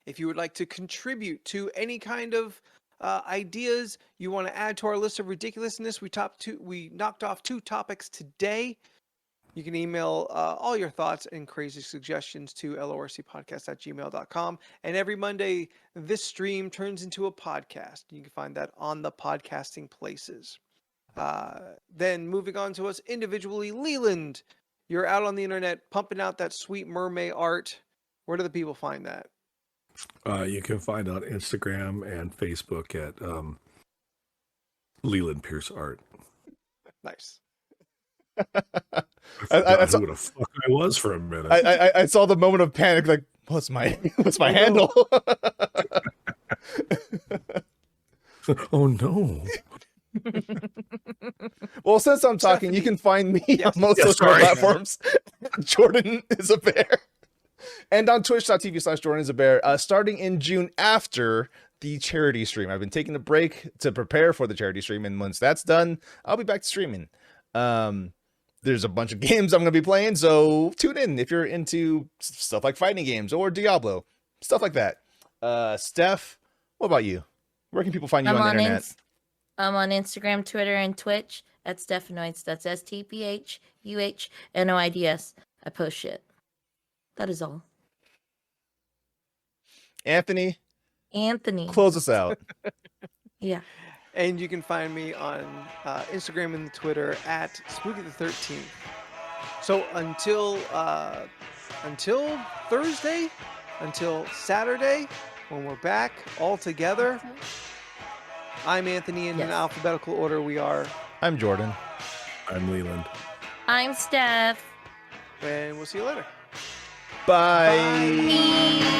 If you would like to contribute to any kind of ideas you want to add to our list of ridiculousness, we knocked off 2 topics today. You can email all your thoughts and crazy suggestions to lorcpodcast@gmail.com. And every Monday, this stream turns into a podcast. You can find that on the podcasting places. Then moving on to us individually, Leland, you're out on the internet pumping out that sweet mermaid art. Where do the people find that? You can find on Instagram and Facebook at Leland Pierce Art. Nice. I forgot who the fuck I was for a minute. I saw the moment of panic, like, what's my handle? Oh no. Well, since I'm talking, you can find me on most social platforms. Jordan is a bear. And on twitch.tv/Jordan is a bear, starting in June after the charity stream. I've been taking a break to prepare for the charity stream, and once that's done, I'll be back to streaming. There's a bunch of games I'm going to be playing, so tune in if you're into stuff like fighting games or Diablo, stuff like that. Steph, what about you? Where can people find you on the internet? I'm on Instagram, Twitter, and Twitch at Stephanoids. That's STPHUHNOIDS. I post shit. That is all. Anthony, Close us out. Yeah. And you can find me on Instagram and Twitter at Spooky13. So until Thursday, until Saturday, when we're back all together, I'm Anthony. In alphabetical order, we are. I'm Jordan. I'm Leland. I'm Steph. And we'll see you later. Bye. Bye.